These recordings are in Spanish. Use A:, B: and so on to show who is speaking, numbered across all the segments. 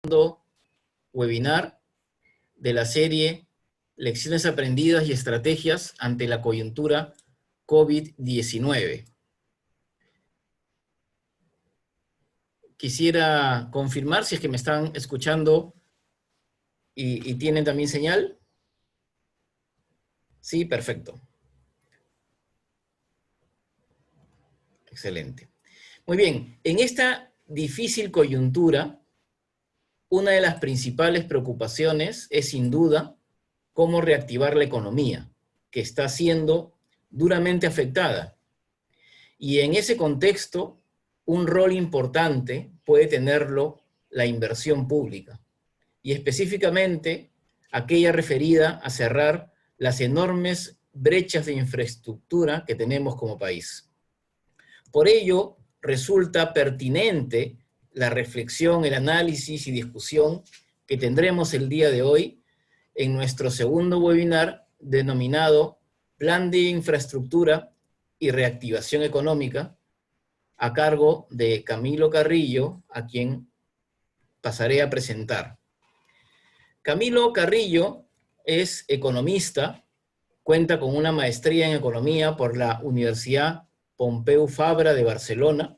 A: segundo webinar de la serie Lecciones aprendidas y estrategias ante la coyuntura COVID-19. Quisiera confirmar si es que me están escuchando y tienen también señal. Sí, perfecto. Excelente. Muy bien, en esta difícil coyuntura, una de las principales preocupaciones es sin duda cómo reactivar la economía, que está siendo duramente afectada. Y en ese contexto, un rol importante puede tenerlo la inversión pública, y específicamente aquella referida a cerrar las enormes brechas de infraestructura que tenemos como país. Por ello, resulta pertinente la reflexión, el análisis y discusión que tendremos el día de hoy en nuestro segundo webinar denominado Plan de Infraestructura y Reactivación Económica, a cargo de Camilo Carrillo, a quien pasaré a presentar. Camilo Carrillo es economista, cuenta con una maestría en economía por la Universidad Pompeu Fabra de Barcelona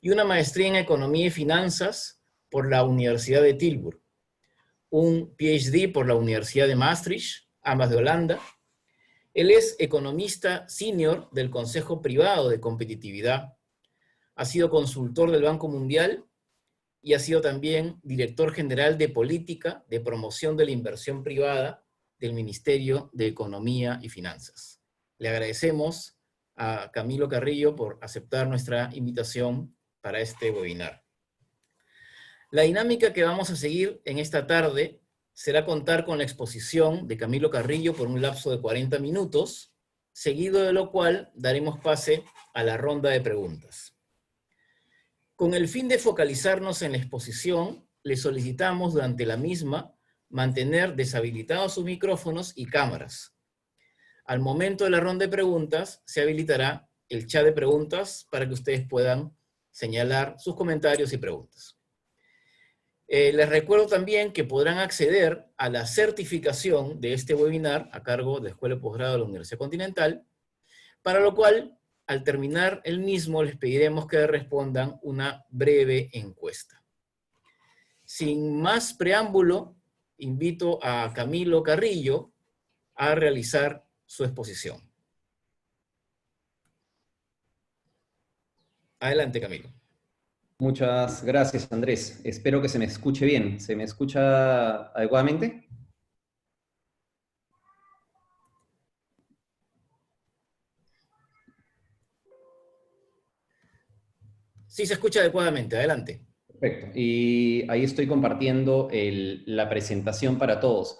A: y una maestría en economía y finanzas por la Universidad de Tilburg, un PhD por la Universidad de Maastricht, ambas de Holanda. Él es economista senior del Consejo Privado de Competitividad, ha sido consultor del Banco Mundial y ha sido también director general de política de promoción de la inversión privada del Ministerio de Economía y Finanzas. Le agradecemos a Camilo Carrillo por aceptar nuestra invitación para este webinar. La dinámica que vamos a seguir en esta tarde será contar con la exposición de Camilo Carrillo por un lapso de 40 minutos, seguido de lo cual daremos pase a la ronda de preguntas. Con el fin de focalizarnos en la exposición, le solicitamos durante la misma mantener deshabilitados sus micrófonos y cámaras. Al momento de la ronda de preguntas, se habilitará el chat de preguntas para que ustedes puedan señalar sus comentarios y preguntas. Les recuerdo también que podrán acceder a la certificación de este webinar a cargo de Escuela de Posgrado de la Universidad Continental, para lo cual, al terminar el mismo, les pediremos que respondan una breve encuesta. Sin más preámbulo, invito a Camilo Carrillo a realizar su exposición. Adelante, Camilo.
B: Muchas gracias, Andrés. Espero que se me escuche bien. ¿Se me escucha adecuadamente?
A: Sí, se escucha adecuadamente. Adelante.
B: Perfecto. Y ahí estoy compartiendo la presentación para todos.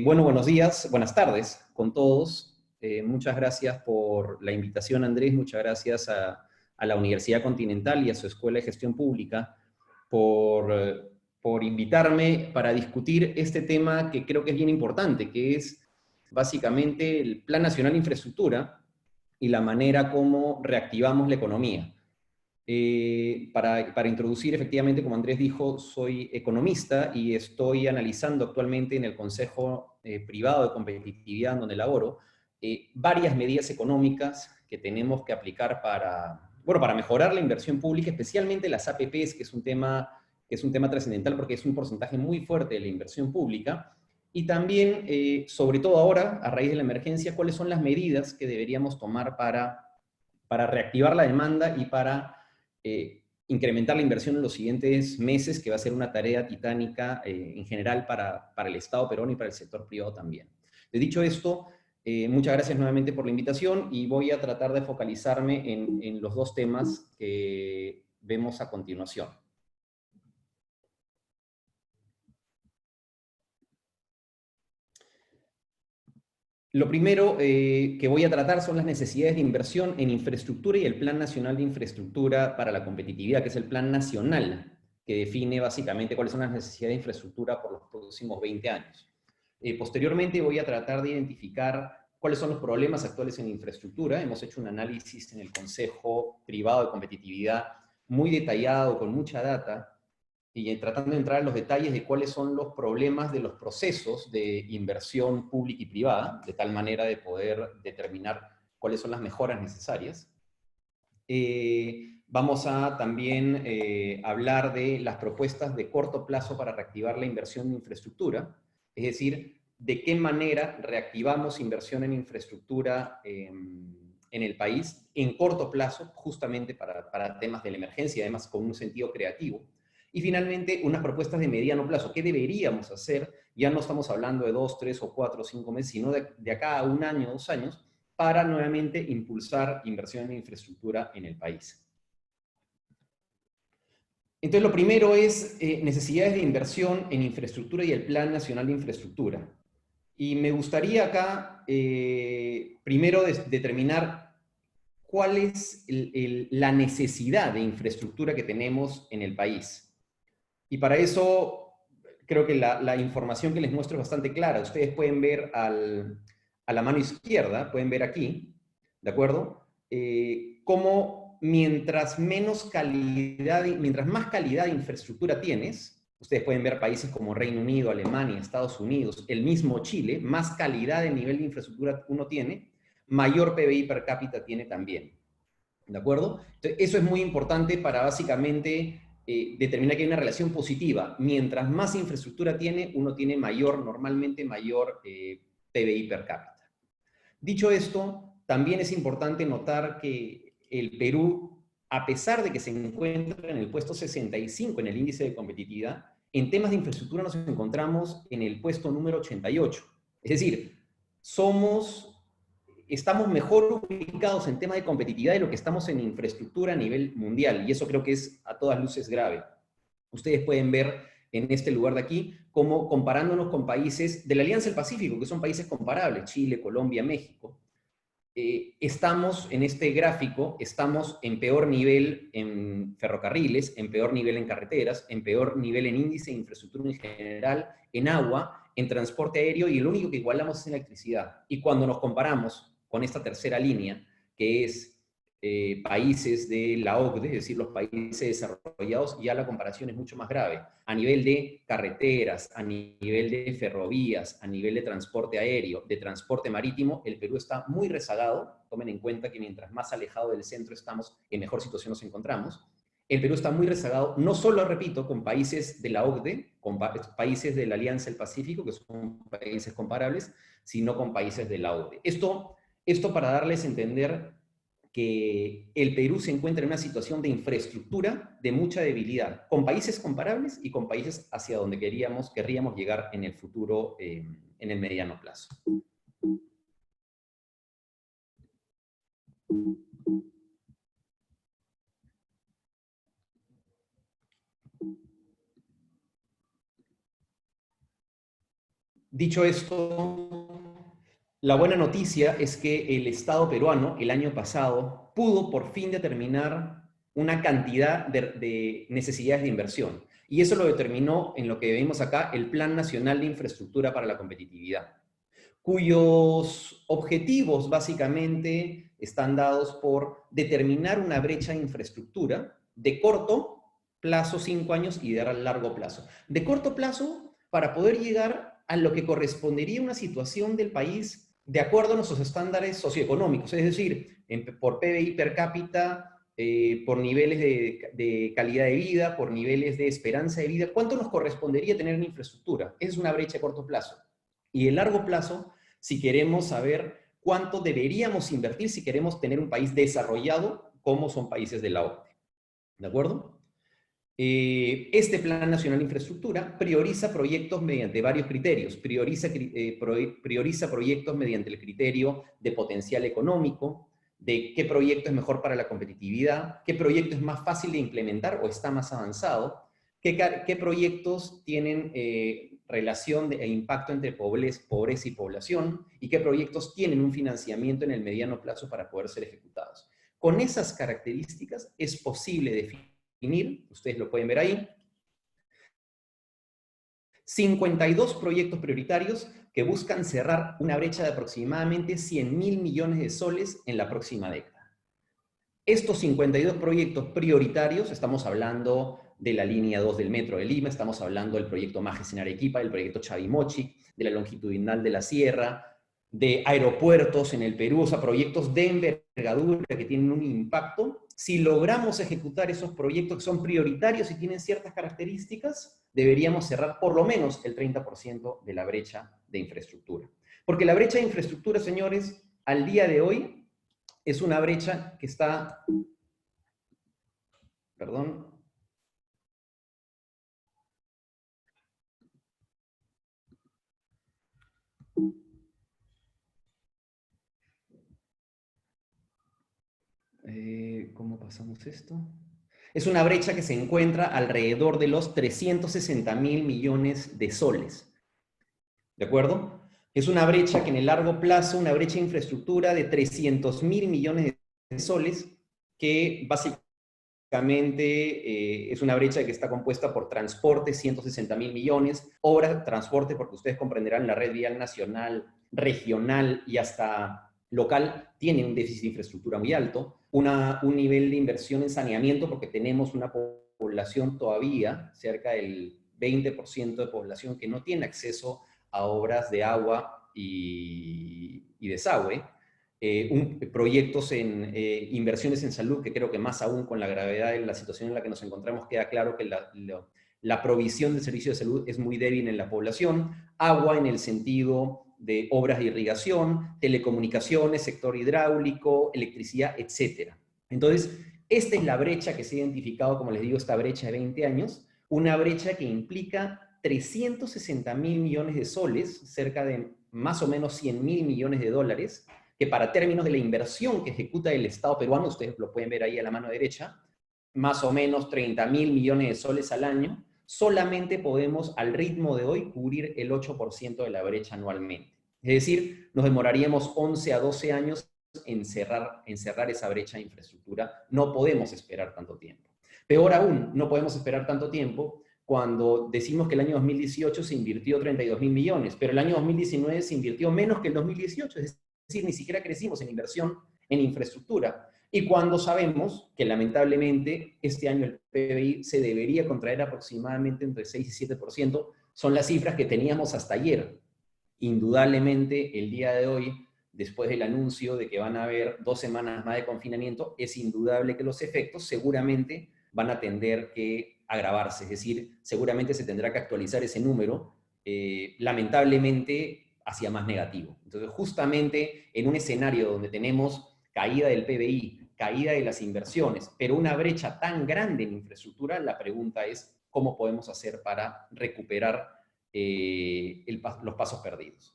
B: Bueno, buenos días, buenas tardes con todos. Muchas gracias por la invitación, Andrés. Muchas gracias a la Universidad Continental y a su Escuela de Gestión Pública por invitarme para discutir este tema que creo que es bien importante, que es básicamente el Plan Nacional de Infraestructura y la manera como reactivamos la economía. Para introducir, efectivamente, como Andrés dijo, soy economista y estoy analizando actualmente en el Consejo Privado de Competitividad donde laboro varias medidas económicas que tenemos que aplicar para mejorar la inversión pública, especialmente las APPs, que es un tema trascendental porque es un porcentaje muy fuerte de la inversión pública. Y también, sobre todo ahora, a raíz de la emergencia, cuáles son las medidas que deberíamos tomar para reactivar la demanda y para incrementar la inversión en los siguientes meses, que va a ser una tarea titánica en general para el Estado peruano y para el sector privado también. Dicho esto, muchas gracias nuevamente por la invitación y voy a tratar de focalizarme en los dos temas que vemos a continuación. Lo primero que voy a tratar son las necesidades de inversión en infraestructura y el Plan Nacional de Infraestructura para la Competitividad, que es el plan nacional que define básicamente cuáles son las necesidades de infraestructura por los próximos 20 años. Posteriormente voy a tratar de identificar cuáles son los problemas actuales en infraestructura. Hemos hecho un análisis en el Consejo Privado de Competitividad muy detallado, con mucha data, y tratando de entrar en los detalles de cuáles son los problemas de los procesos de inversión pública y privada, de tal manera de poder determinar cuáles son las mejoras necesarias. Vamos a también hablar de las propuestas de corto plazo para reactivar la inversión en infraestructura, es decir, de qué manera reactivamos inversión en infraestructura en el país en corto plazo, justamente para temas de la emergencia, además con un sentido creativo. Y finalmente, unas propuestas de mediano plazo. ¿Qué deberíamos hacer? Ya no estamos hablando de 2, 3 o 4 o 5 meses, sino de acá a 1 año, 2 años, para nuevamente impulsar inversión en infraestructura en el país. Entonces, lo primero es necesidades de inversión en infraestructura y el Plan Nacional de Infraestructura. Y me gustaría acá, primero, determinar cuál es la necesidad de infraestructura que tenemos en el país. Y para eso, creo que la información que les muestro es bastante clara. Ustedes pueden ver a la mano izquierda, pueden ver aquí, ¿de acuerdo? Cómo mientras más calidad de infraestructura tienes, ustedes pueden ver países como Reino Unido, Alemania, Estados Unidos, el mismo Chile, más calidad de nivel de infraestructura uno tiene, mayor PBI per cápita tiene también. ¿De acuerdo? Entonces, eso es muy importante para básicamente determinar que hay una relación positiva. Mientras más infraestructura tiene, uno tiene normalmente mayor PBI per cápita. Dicho esto, también es importante notar que el Perú, a pesar de que se encuentra en el puesto 65 en el índice de competitividad, en temas de infraestructura nos encontramos en el puesto número 88. Es decir, estamos mejor ubicados en temas de competitividad de lo que estamos en infraestructura a nivel mundial, y eso creo que es a todas luces grave. Ustedes pueden ver en este lugar de aquí cómo, comparándonos con países de la Alianza del Pacífico, que son países comparables, Chile, Colombia, México, estamos en este gráfico, estamos en peor nivel en ferrocarriles, en peor nivel en carreteras, en peor nivel en índice de infraestructura en general, en agua, en transporte aéreo, y lo único que igualamos es en electricidad. Y cuando nos comparamos con esta tercera línea, que es países de la OCDE, es decir, los países desarrollados, ya la comparación es mucho más grave. A nivel de carreteras, a nivel de ferrovías, a nivel de transporte aéreo, de transporte marítimo, el Perú está muy rezagado. Tomen en cuenta que mientras más alejado del centro estamos, en mejor situación nos encontramos. El Perú está muy rezagado, no solo, repito, con países de la OCDE, con países de la Alianza del Pacífico, que son países comparables, sino con países de la OCDE. Esto para darles a entender que el Perú se encuentra en una situación de infraestructura de mucha debilidad, con países comparables y con países hacia donde querríamos llegar en el futuro, en el mediano plazo. Dicho esto, la buena noticia es que el Estado peruano el año pasado pudo por fin determinar una cantidad de necesidades de inversión. Y eso lo determinó en lo que vemos acá, el Plan Nacional de Infraestructura para la Competitividad, cuyos objetivos básicamente están dados por determinar una brecha de infraestructura de corto plazo, 5 años, y de largo plazo. De corto plazo, para poder llegar a lo que correspondería a una situación del país de acuerdo a nuestros estándares socioeconómicos, es decir, por PBI per cápita, por niveles de calidad de vida, por niveles de esperanza de vida, ¿cuánto nos correspondería tener en infraestructura? Esa es una brecha a corto plazo. Y el largo plazo, si queremos saber cuánto deberíamos invertir si queremos tener un país desarrollado como son países de la OCDE. ¿De acuerdo? Este Plan Nacional de Infraestructura prioriza proyectos mediante varios criterios. Prioriza proyectos mediante el criterio de potencial económico, de qué proyecto es mejor para la competitividad, qué proyecto es más fácil de implementar o está más avanzado, qué proyectos tienen relación e impacto entre pobreza y población, y qué proyectos tienen un financiamiento en el mediano plazo para poder ser ejecutados. Con esas características es posible definir, ustedes lo pueden ver ahí, 52 proyectos prioritarios que buscan cerrar una brecha de aproximadamente 100.000 millones de soles en la próxima década. Estos 52 proyectos prioritarios, estamos hablando de la línea 2 del metro de Lima, estamos hablando del proyecto Majes en Arequipa, del proyecto Chavimochic, de la longitudinal de la Sierra, de aeropuertos en el Perú, o sea, proyectos de envergadura que tienen un impacto. Si logramos ejecutar esos proyectos que son prioritarios y tienen ciertas características, deberíamos cerrar por lo menos el 30% de la brecha de infraestructura. Porque la brecha de infraestructura, señores, al día de hoy es una brecha que está... Perdón. ¿Cómo pasamos esto? Es una brecha que se encuentra alrededor de los 360.000 millones de soles. ¿De acuerdo? Es una brecha que en el largo plazo, una brecha de infraestructura de 300.000 millones de soles, que básicamente es una brecha que está compuesta por transporte, 160.000 millones, obras, transporte, porque ustedes comprenderán, la red vial nacional, regional y hasta local tiene un déficit de infraestructura muy alto, un nivel de inversión en saneamiento, porque tenemos una población todavía, cerca del 20% de población que no tiene acceso a obras de agua y desagüe, proyectos en inversiones en salud, que creo que más aún con la gravedad de la situación en la que nos encontramos, queda claro que la provisión del servicio de salud es muy débil en la población, agua en el sentido de obras de irrigación, telecomunicaciones, sector hidráulico, electricidad, etc. Entonces, esta es la brecha que se ha identificado, como les digo, esta brecha de 20 años, una brecha que implica 360.000 millones de soles, cerca de más o menos 100.000 millones de dólares, que para términos de la inversión que ejecuta el Estado peruano, ustedes lo pueden ver ahí a la mano derecha, más o menos 30.000 millones de soles al año, solamente podemos al ritmo de hoy cubrir el 8% de la brecha anualmente. Es decir, nos demoraríamos 11 a 12 años en cerrar esa brecha de infraestructura. No podemos esperar tanto tiempo. Peor aún, no podemos esperar tanto tiempo cuando decimos que el año 2018 se invirtió 32.000 millones, pero el año 2019 se invirtió menos que el 2018, es decir, ni siquiera crecimos en inversión en infraestructura. Y cuando sabemos que lamentablemente este año el PBI se debería contraer aproximadamente entre 6 y 7%, son las cifras que teníamos hasta ayer. Indudablemente el día de hoy, después del anuncio de que van a haber 2 semanas más de confinamiento, es indudable que los efectos seguramente van a tender que agravarse, es decir, seguramente se tendrá que actualizar ese número, lamentablemente hacia más negativo. Entonces, justamente en un escenario donde tenemos caída del PBI, caída de las inversiones, pero una brecha tan grande en infraestructura, la pregunta es cómo podemos hacer para recuperar los pasos perdidos.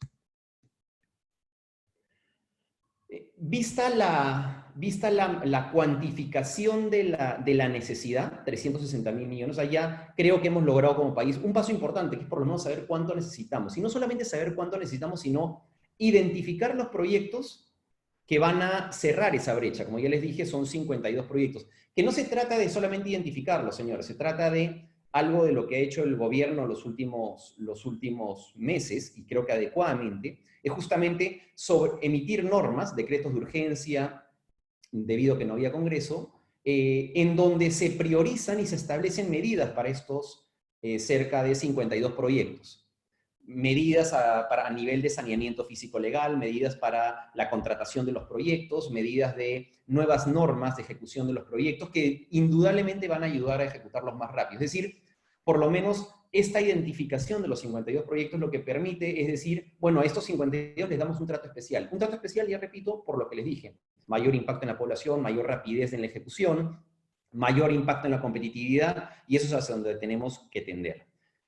B: Vista la cuantificación de la necesidad, 360.000 millones, allá creo que hemos logrado como país un paso importante, que es por lo menos saber cuánto necesitamos. Y no solamente saber cuánto necesitamos, sino identificar los proyectos que van a cerrar esa brecha. Como ya les dije, son 52 proyectos. Que no se trata de solamente identificarlos, señores, se trata de algo de lo que ha hecho el gobierno los últimos meses, y creo que adecuadamente, es justamente sobre emitir normas, decretos de urgencia, debido a que no había Congreso, en donde se priorizan y se establecen medidas para estos cerca de 52 proyectos. Medidas a nivel de saneamiento físico-legal, medidas para la contratación de los proyectos, medidas de nuevas normas de ejecución de los proyectos que indudablemente van a ayudar a ejecutarlos más rápido. Es decir, por lo menos esta identificación de los 52 proyectos lo que permite es decir, bueno, a estos 52 les damos un trato especial. Un trato especial, ya repito, por lo que les dije, mayor impacto en la población, mayor rapidez en la ejecución, mayor impacto en la competitividad, y eso es hacia donde tenemos que tender.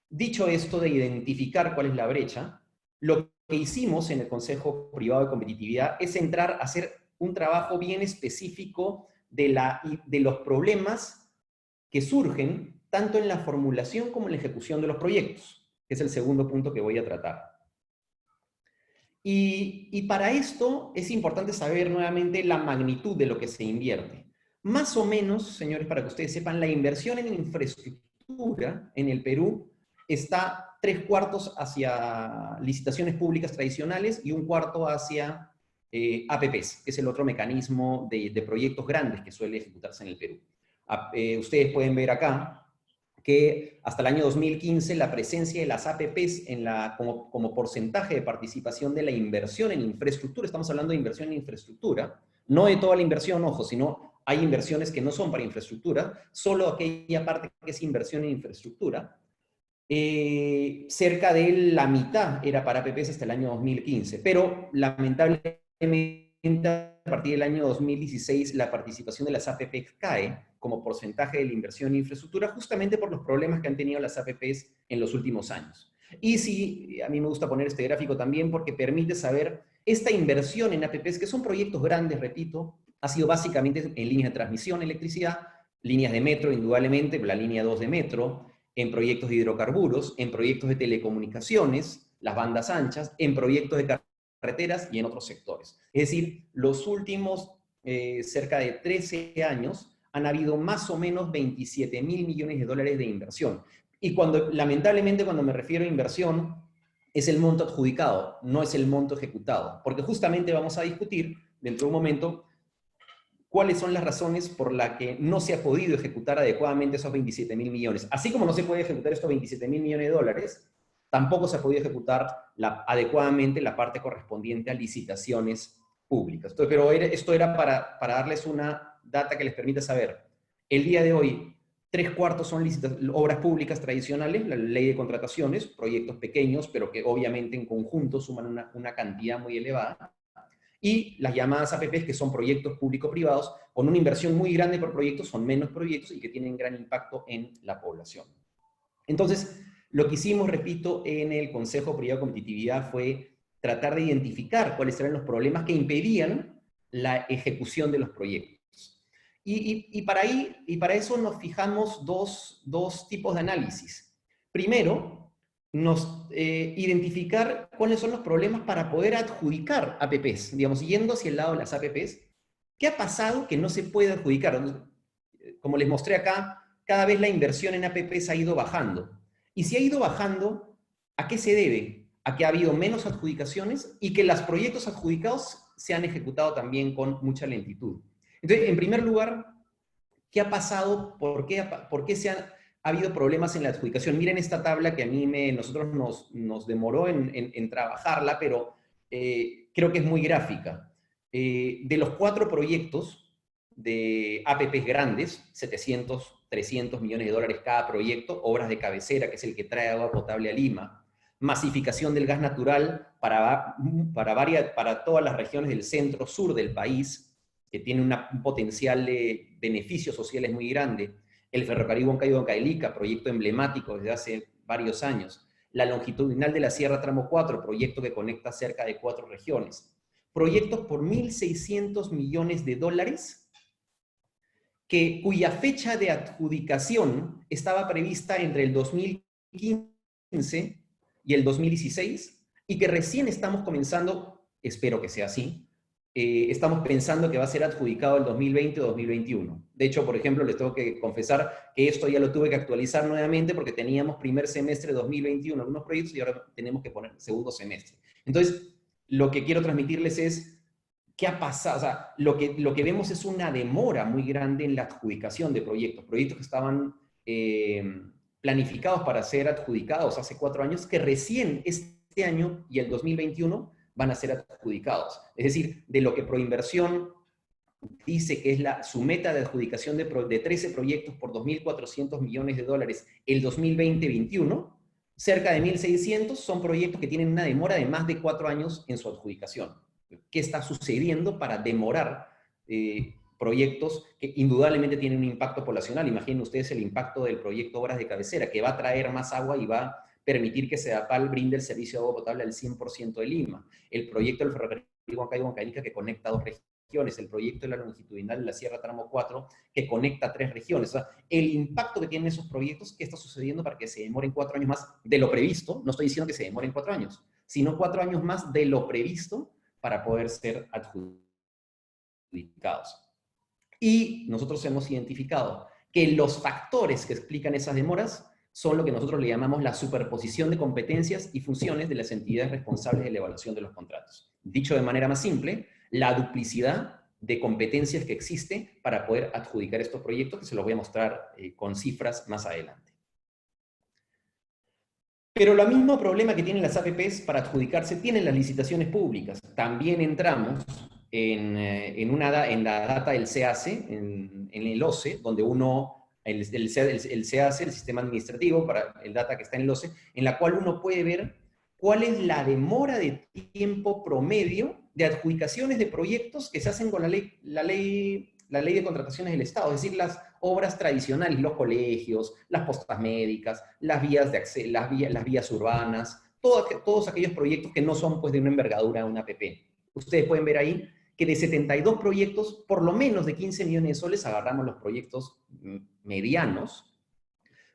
B: Dicho esto de identificar cuál es la brecha, lo que hicimos en el Consejo Privado de Competitividad es entrar a hacer un trabajo bien específico de los problemas que surgen tanto en la formulación como en la ejecución de los proyectos, que es el segundo punto que voy a tratar. Y para esto es importante saber nuevamente la magnitud de lo que se invierte. Más o menos, señores, para que ustedes sepan, la inversión en infraestructura en el Perú está 3/4 hacia licitaciones públicas tradicionales y 1/4 hacia APPs, que es el otro mecanismo de proyectos grandes que suele ejecutarse en el Perú. Ustedes pueden ver acá que hasta el año 2015 la presencia de las APPs como porcentaje de participación de la inversión en infraestructura, estamos hablando de inversión en infraestructura, no de toda la inversión, ojo, sino hay inversiones que no son para infraestructura, solo aquella parte que es inversión en infraestructura, cerca de la mitad era para APPs hasta el año 2015, pero lamentablemente a partir del año 2016 la participación de las APPs cae como porcentaje de la inversión en infraestructura justamente por los problemas que han tenido las APPs en los últimos años. Y sí, a mí me gusta poner este gráfico también porque permite saber esta inversión en APPs, que son proyectos grandes, repito, ha sido básicamente en líneas de transmisión de electricidad, líneas de metro, indudablemente, la línea 2 de metro, en proyectos de hidrocarburos, en proyectos de telecomunicaciones, las bandas anchas, en proyectos de carreteras y en otros sectores. Es decir, los últimos cerca de 13 años han habido más o menos 27.000 millones de dólares de inversión. Y lamentablemente cuando me refiero a inversión, es el monto adjudicado, no es el monto ejecutado. Porque justamente vamos a discutir dentro de un momento cuáles son las razones por las que no se ha podido ejecutar adecuadamente esos 27.000 millones. Así como no se puede ejecutar estos 27.000 millones de dólares, tampoco se ha podido ejecutar adecuadamente la parte correspondiente a licitaciones públicas. Entonces, pero esto era para darles una data que les permita saber. El día de hoy, 3/4 son obras públicas tradicionales, la ley de contrataciones, proyectos pequeños, pero que obviamente en conjunto suman una cantidad muy elevada. Y las llamadas APPs, que son proyectos público-privados, con una inversión muy grande por proyecto, son menos proyectos y que tienen gran impacto en la población. Entonces, lo que hicimos, repito, en el Consejo Privado de Competitividad fue tratar de identificar cuáles eran los problemas que impedían la ejecución de los proyectos. Y para eso nos fijamos dos tipos de análisis. Primero, identificar cuáles son los problemas para poder adjudicar APPs, digamos, yendo hacia el lado de las APPs. ¿Qué ha pasado que no se puede adjudicar? Como les mostré acá, cada vez la inversión en APPs ha ido bajando. Y si ha ido bajando, ¿a qué se debe? A que ha habido menos adjudicaciones y que los proyectos adjudicados se han ejecutado también con mucha lentitud. Entonces, en primer lugar, ¿qué ha pasado? ¿Por qué ha habido problemas en la adjudicación? Miren esta tabla que a mí nosotros nos demoró en trabajarla, pero creo que es muy gráfica. De los 4 proyectos de APPs grandes, 700, 300 millones de dólares cada proyecto, obras de cabecera, que es el que trae agua potable a Lima, masificación del gas natural para todas las regiones del centro-sur del país, que tiene un potencial de beneficios sociales muy grande, el ferrocarril Huancayo-Huancavelica, proyecto emblemático desde hace varios años, la longitudinal de la Sierra Tramo 4, proyecto que conecta cerca de 4 regiones, proyectos por 1.600 millones de dólares, cuya fecha de adjudicación estaba prevista entre el 2015 y el 2016, y que recién estamos comenzando, espero que sea así, estamos pensando que va a ser adjudicado el 2020 o 2021. De hecho, por ejemplo, les tengo que confesar que esto ya lo tuve que actualizar nuevamente porque teníamos primer semestre 2021 algunos proyectos y ahora tenemos que poner segundo semestre. Entonces, lo que quiero transmitirles es qué ha pasado. O sea, lo que vemos es una demora muy grande en la adjudicación de proyectos que estaban planificados para ser adjudicados hace 4 años, que recién este año y el 2021 van a ser adjudicados. Es decir, de lo que Proinversión dice que es su meta de adjudicación de 13 proyectos por 2.400 millones de dólares el 2020-21, cerca de 1.600 son proyectos que tienen una demora de más de 4 años en su adjudicación. ¿Qué está sucediendo para demorar proyectos que indudablemente tienen un impacto poblacional? Imaginen ustedes el impacto del proyecto Obras de Cabecera, que va a traer más agua y va a permitir que Sedapal brinde el servicio de agua potable al 100% de Lima. El proyecto del ferrocarril Huancayo-Huancavica que conecta 2 regiones. El proyecto de la longitudinal de la Sierra Tramo 4 que conecta 3 regiones. O sea, el impacto que tienen esos proyectos, ¿qué está sucediendo para que se demoren 4 años más de lo previsto? No estoy diciendo que se demoren 4 años, sino 4 años más de lo previsto para poder ser adjudicados. Y nosotros hemos identificado que los factores que explican esas demoras son lo que nosotros le llamamos la superposición de competencias y funciones de las entidades responsables de la evaluación de los contratos. Dicho de manera más simple, la duplicidad de competencias que existe para poder adjudicar estos proyectos, que se los voy a mostrar con cifras más adelante. Pero el mismo problema que tienen las APPs para adjudicarse tienen las licitaciones públicas. También entramos en la data del CACE, en el OCE, donde el CACE, el sistema administrativo, para el data que está en el OCE, en la cual uno puede ver cuál es la demora de tiempo promedio de adjudicaciones de proyectos que se hacen con la ley de contrataciones del Estado, es decir, las obras tradicionales, los colegios, las postas médicas, las vías de acceso, las vías urbanas, todos aquellos proyectos que no son pues, de una envergadura de una APP. Ustedes pueden ver ahí que de 72 proyectos, por lo menos de 15 millones de soles, agarramos los proyectos medianos,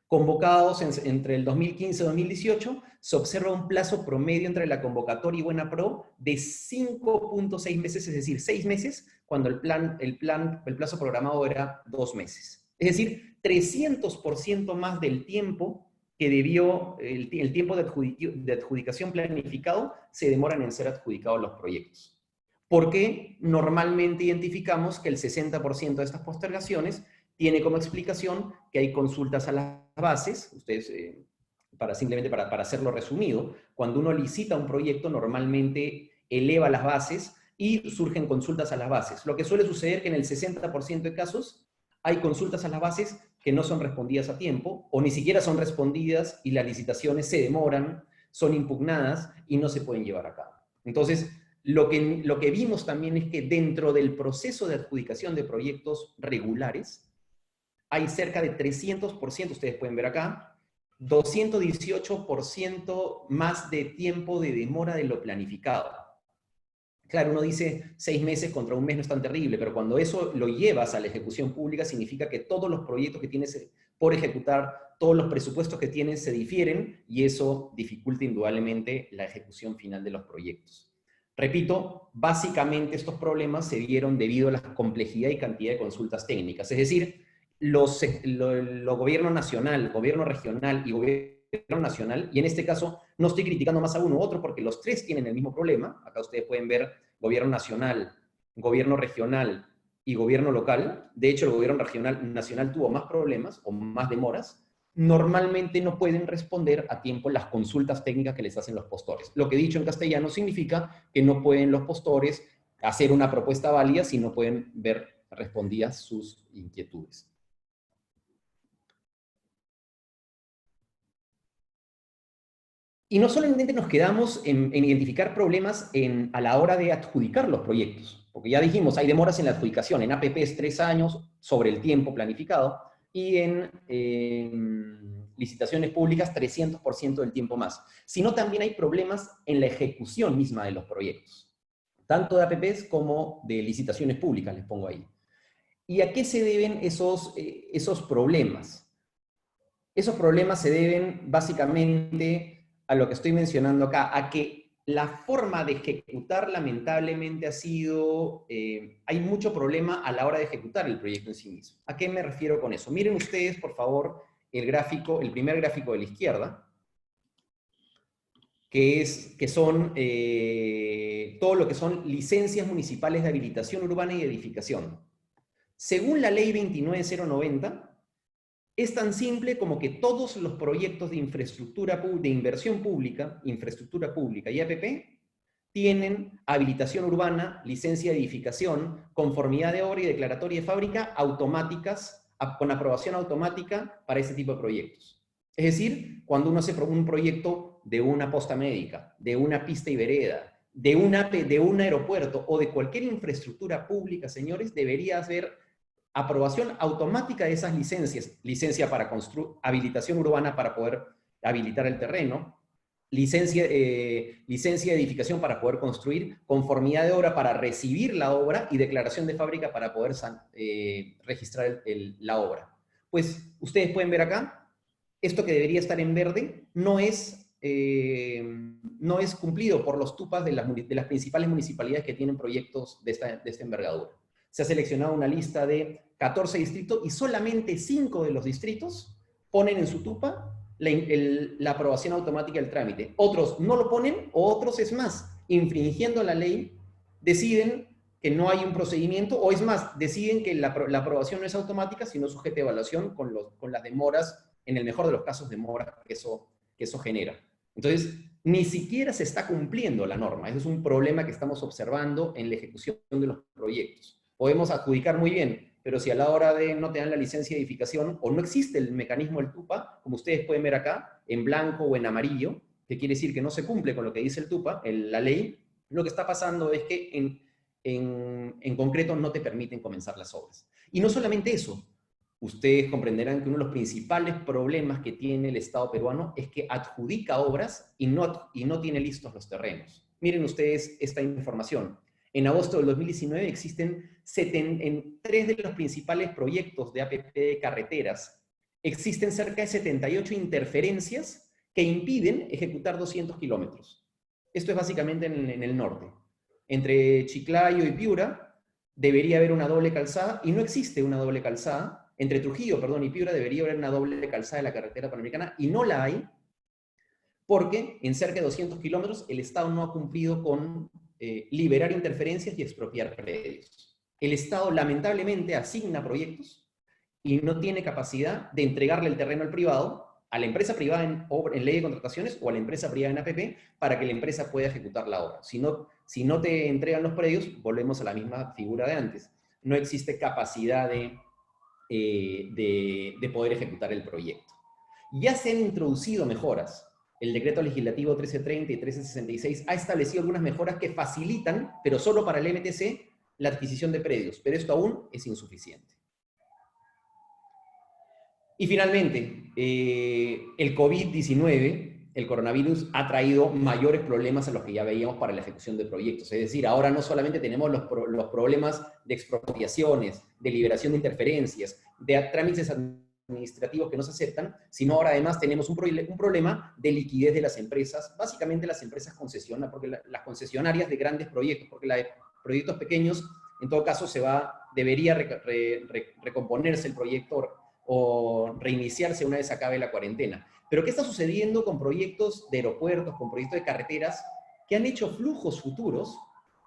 B: convocados entre el 2015 y 2018, se observa un plazo promedio entre la convocatoria y Buena Pro de 5.6 meses, es decir, 6 meses, cuando el plazo programado era 2 meses. Es decir, 300% más del tiempo que debió, el tiempo de adjudicación planificado, se demoran en ser adjudicados los proyectos. ¿Por qué normalmente identificamos que el 60% de estas postergaciones tiene como explicación que hay consultas a las bases? Ustedes, simplemente para hacerlo resumido, cuando uno licita un proyecto, normalmente eleva las bases y surgen consultas a las bases. Lo que suele suceder es que en el 60% de casos hay consultas a las bases que no son respondidas a tiempo, o ni siquiera son respondidas y las licitaciones se demoran, son impugnadas y no se pueden llevar a cabo. Entonces, lo que vimos también es que dentro del proceso de adjudicación de proyectos regulares, hay cerca de 300%, ustedes pueden ver acá, 218% más de tiempo de demora de lo planificado. Claro, uno dice 6 meses contra un mes no es tan terrible, pero cuando eso lo llevas a la ejecución pública, significa que todos los proyectos que tienes por ejecutar, todos los presupuestos que tienes se difieren, y eso dificulta indudablemente la ejecución final de los proyectos. Repito, básicamente estos problemas se dieron debido a la complejidad y cantidad de consultas técnicas. Es decir, los gobierno nacional, gobierno regional y gobierno nacional, y en este caso no estoy criticando más a uno u otro porque los tres tienen el mismo problema. Acá ustedes pueden ver gobierno nacional, gobierno regional y gobierno local. De hecho, el gobierno nacional tuvo más problemas o más demoras. Normalmente no pueden responder a tiempo las consultas técnicas que les hacen los postores. Lo que he dicho en castellano significa que no pueden los postores hacer una propuesta válida si no pueden ver respondidas sus inquietudes. Y no solamente nos quedamos en identificar problemas a la hora de adjudicar los proyectos, porque ya dijimos, hay demoras en la adjudicación, en APPs 3 años sobre el tiempo planificado, y en licitaciones públicas 300% del tiempo más, sino también hay problemas en la ejecución misma de los proyectos, tanto de APPs como de licitaciones públicas, les pongo ahí. ¿Y a qué se deben esos problemas? Esos problemas se deben básicamente a lo que estoy mencionando acá, a que la forma de ejecutar lamentablemente ha sido, hay mucho problema a la hora de ejecutar el proyecto en sí mismo. ¿A qué me refiero con eso? Miren ustedes, por favor, el primer gráfico de la izquierda, que son todo lo que son licencias municipales de habilitación urbana y edificación. Según la ley 29090, es tan simple como que todos los proyectos de inversión pública, infraestructura pública y APP, tienen habilitación urbana, licencia de edificación, conformidad de obra y declaratoria de fábrica automáticas, con aprobación automática para este tipo de proyectos. Es decir, cuando uno hace un proyecto de una posta médica, de una pista y vereda, de un aeropuerto o de cualquier infraestructura pública, señores, debería haber aprobación automática de esas licencias, licencia para habilitación urbana para poder habilitar el terreno, licencia de edificación para poder construir, conformidad de obra para recibir la obra y declaración de fábrica para poder registrar la obra. Pues ustedes pueden ver acá, esto que debería estar en verde no es cumplido por los TUPAs de las principales municipalidades que tienen proyectos de esta envergadura. Se ha seleccionado una lista de 14 distritos y solamente 5 de los distritos ponen en su TUPA la aprobación automática del trámite. Otros no lo ponen, o otros, es más, infringiendo la ley, deciden que no hay un procedimiento, o es más, deciden que la aprobación no es automática, sino sujeta a evaluación con las demoras, en el mejor de los casos, demoras que eso genera. Entonces, ni siquiera se está cumpliendo la norma. Ese es un problema que estamos observando en la ejecución de los proyectos. Podemos adjudicar muy bien, pero si a la hora de no te dan la licencia de edificación o no existe el mecanismo del TUPA, como ustedes pueden ver acá, en blanco o en amarillo, que quiere decir que no se cumple con lo que dice el TUPA, la ley, lo que está pasando es que en concreto no te permiten comenzar las obras. Y no solamente eso, ustedes comprenderán que uno de los principales problemas que tiene el Estado peruano es que adjudica obras y no tiene listos los terrenos. Miren ustedes esta información. En agosto del 2019 existen en 3 de los principales proyectos de APP de carreteras, existen cerca de 78 interferencias que impiden ejecutar 200 kilómetros. Esto es básicamente en el norte. Entre Chiclayo y Piura debería haber una doble calzada y no existe una doble calzada. Entre Trujillo, perdón, y Piura debería haber una doble calzada de la carretera panamericana y no la hay porque en cerca de 200 kilómetros el Estado no ha cumplido con liberar interferencias y expropiar predios. El Estado lamentablemente asigna proyectos y no tiene capacidad de entregarle el terreno al privado, a la empresa privada en ley de contrataciones o a la empresa privada en APP para que la empresa pueda ejecutar la obra. Si no te entregan los predios, volvemos a la misma figura de antes. No existe capacidad de poder ejecutar el proyecto. Ya se han introducido mejoras. El decreto legislativo 1330 y 1366 ha establecido algunas mejoras que facilitan, pero solo para el MTC, la adquisición de predios, pero esto aún es insuficiente. Y finalmente, el COVID-19, el coronavirus, ha traído mayores problemas a los que ya veíamos para la ejecución de proyectos. Es decir, ahora no solamente tenemos los problemas de expropiaciones, de liberación de interferencias, de trámites administrativos que no se aceptan, sino ahora además tenemos un problema de liquidez de las empresas, básicamente las empresas concesionarias, porque las concesionarias de grandes proyectos, porque la de proyectos pequeños, en todo caso, debería recomponerse el proyecto o reiniciarse una vez acabe la cuarentena. Pero ¿qué está sucediendo con proyectos de aeropuertos, con proyectos de carreteras, que han hecho flujos futuros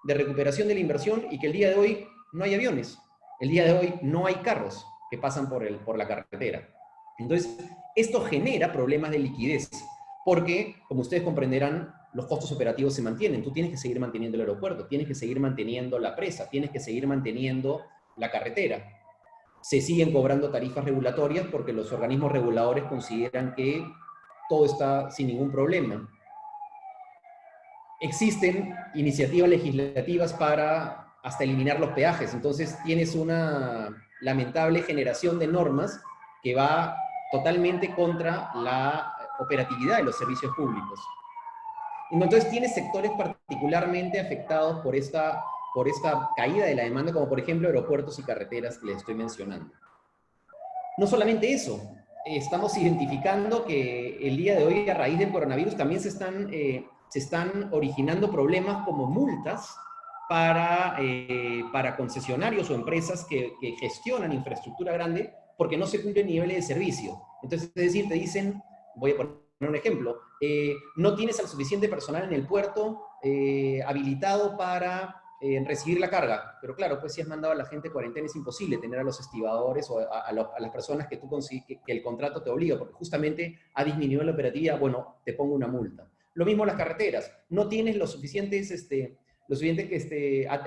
B: de recuperación de la inversión y que el día de hoy no hay aviones? El día de hoy no hay carros que pasan por la carretera. Entonces, esto genera problemas de liquidez, porque, como ustedes comprenderán, los costos operativos se mantienen. Tú tienes que seguir manteniendo el aeropuerto, tienes que seguir manteniendo la presa, tienes que seguir manteniendo la carretera. Se siguen cobrando tarifas regulatorias porque los organismos reguladores consideran que todo está sin ningún problema. Existen iniciativas legislativas para hasta eliminar los peajes, entonces tienes una lamentable generación de normas que va totalmente contra la operatividad de los servicios públicos. Entonces tienes sectores particularmente afectados por esta caída de la demanda, como por ejemplo aeropuertos y carreteras que les estoy mencionando. No solamente eso, estamos identificando que el día de hoy, a raíz del coronavirus, también se están originando problemas como multas para concesionarios o empresas que gestionan infraestructura grande porque no se cumplen niveles de servicio. Entonces, es decir, te dicen, voy a poner un ejemplo, no tienes al suficiente personal en el puerto habilitado para recibir la carga, pero claro, pues si has mandado a la gente cuarentena es imposible tener a los estibadores o a las personas que el contrato te obliga, porque justamente ha disminuido la operatividad, bueno, te pongo una multa. Lo mismo las carreteras, no tienes los suficientes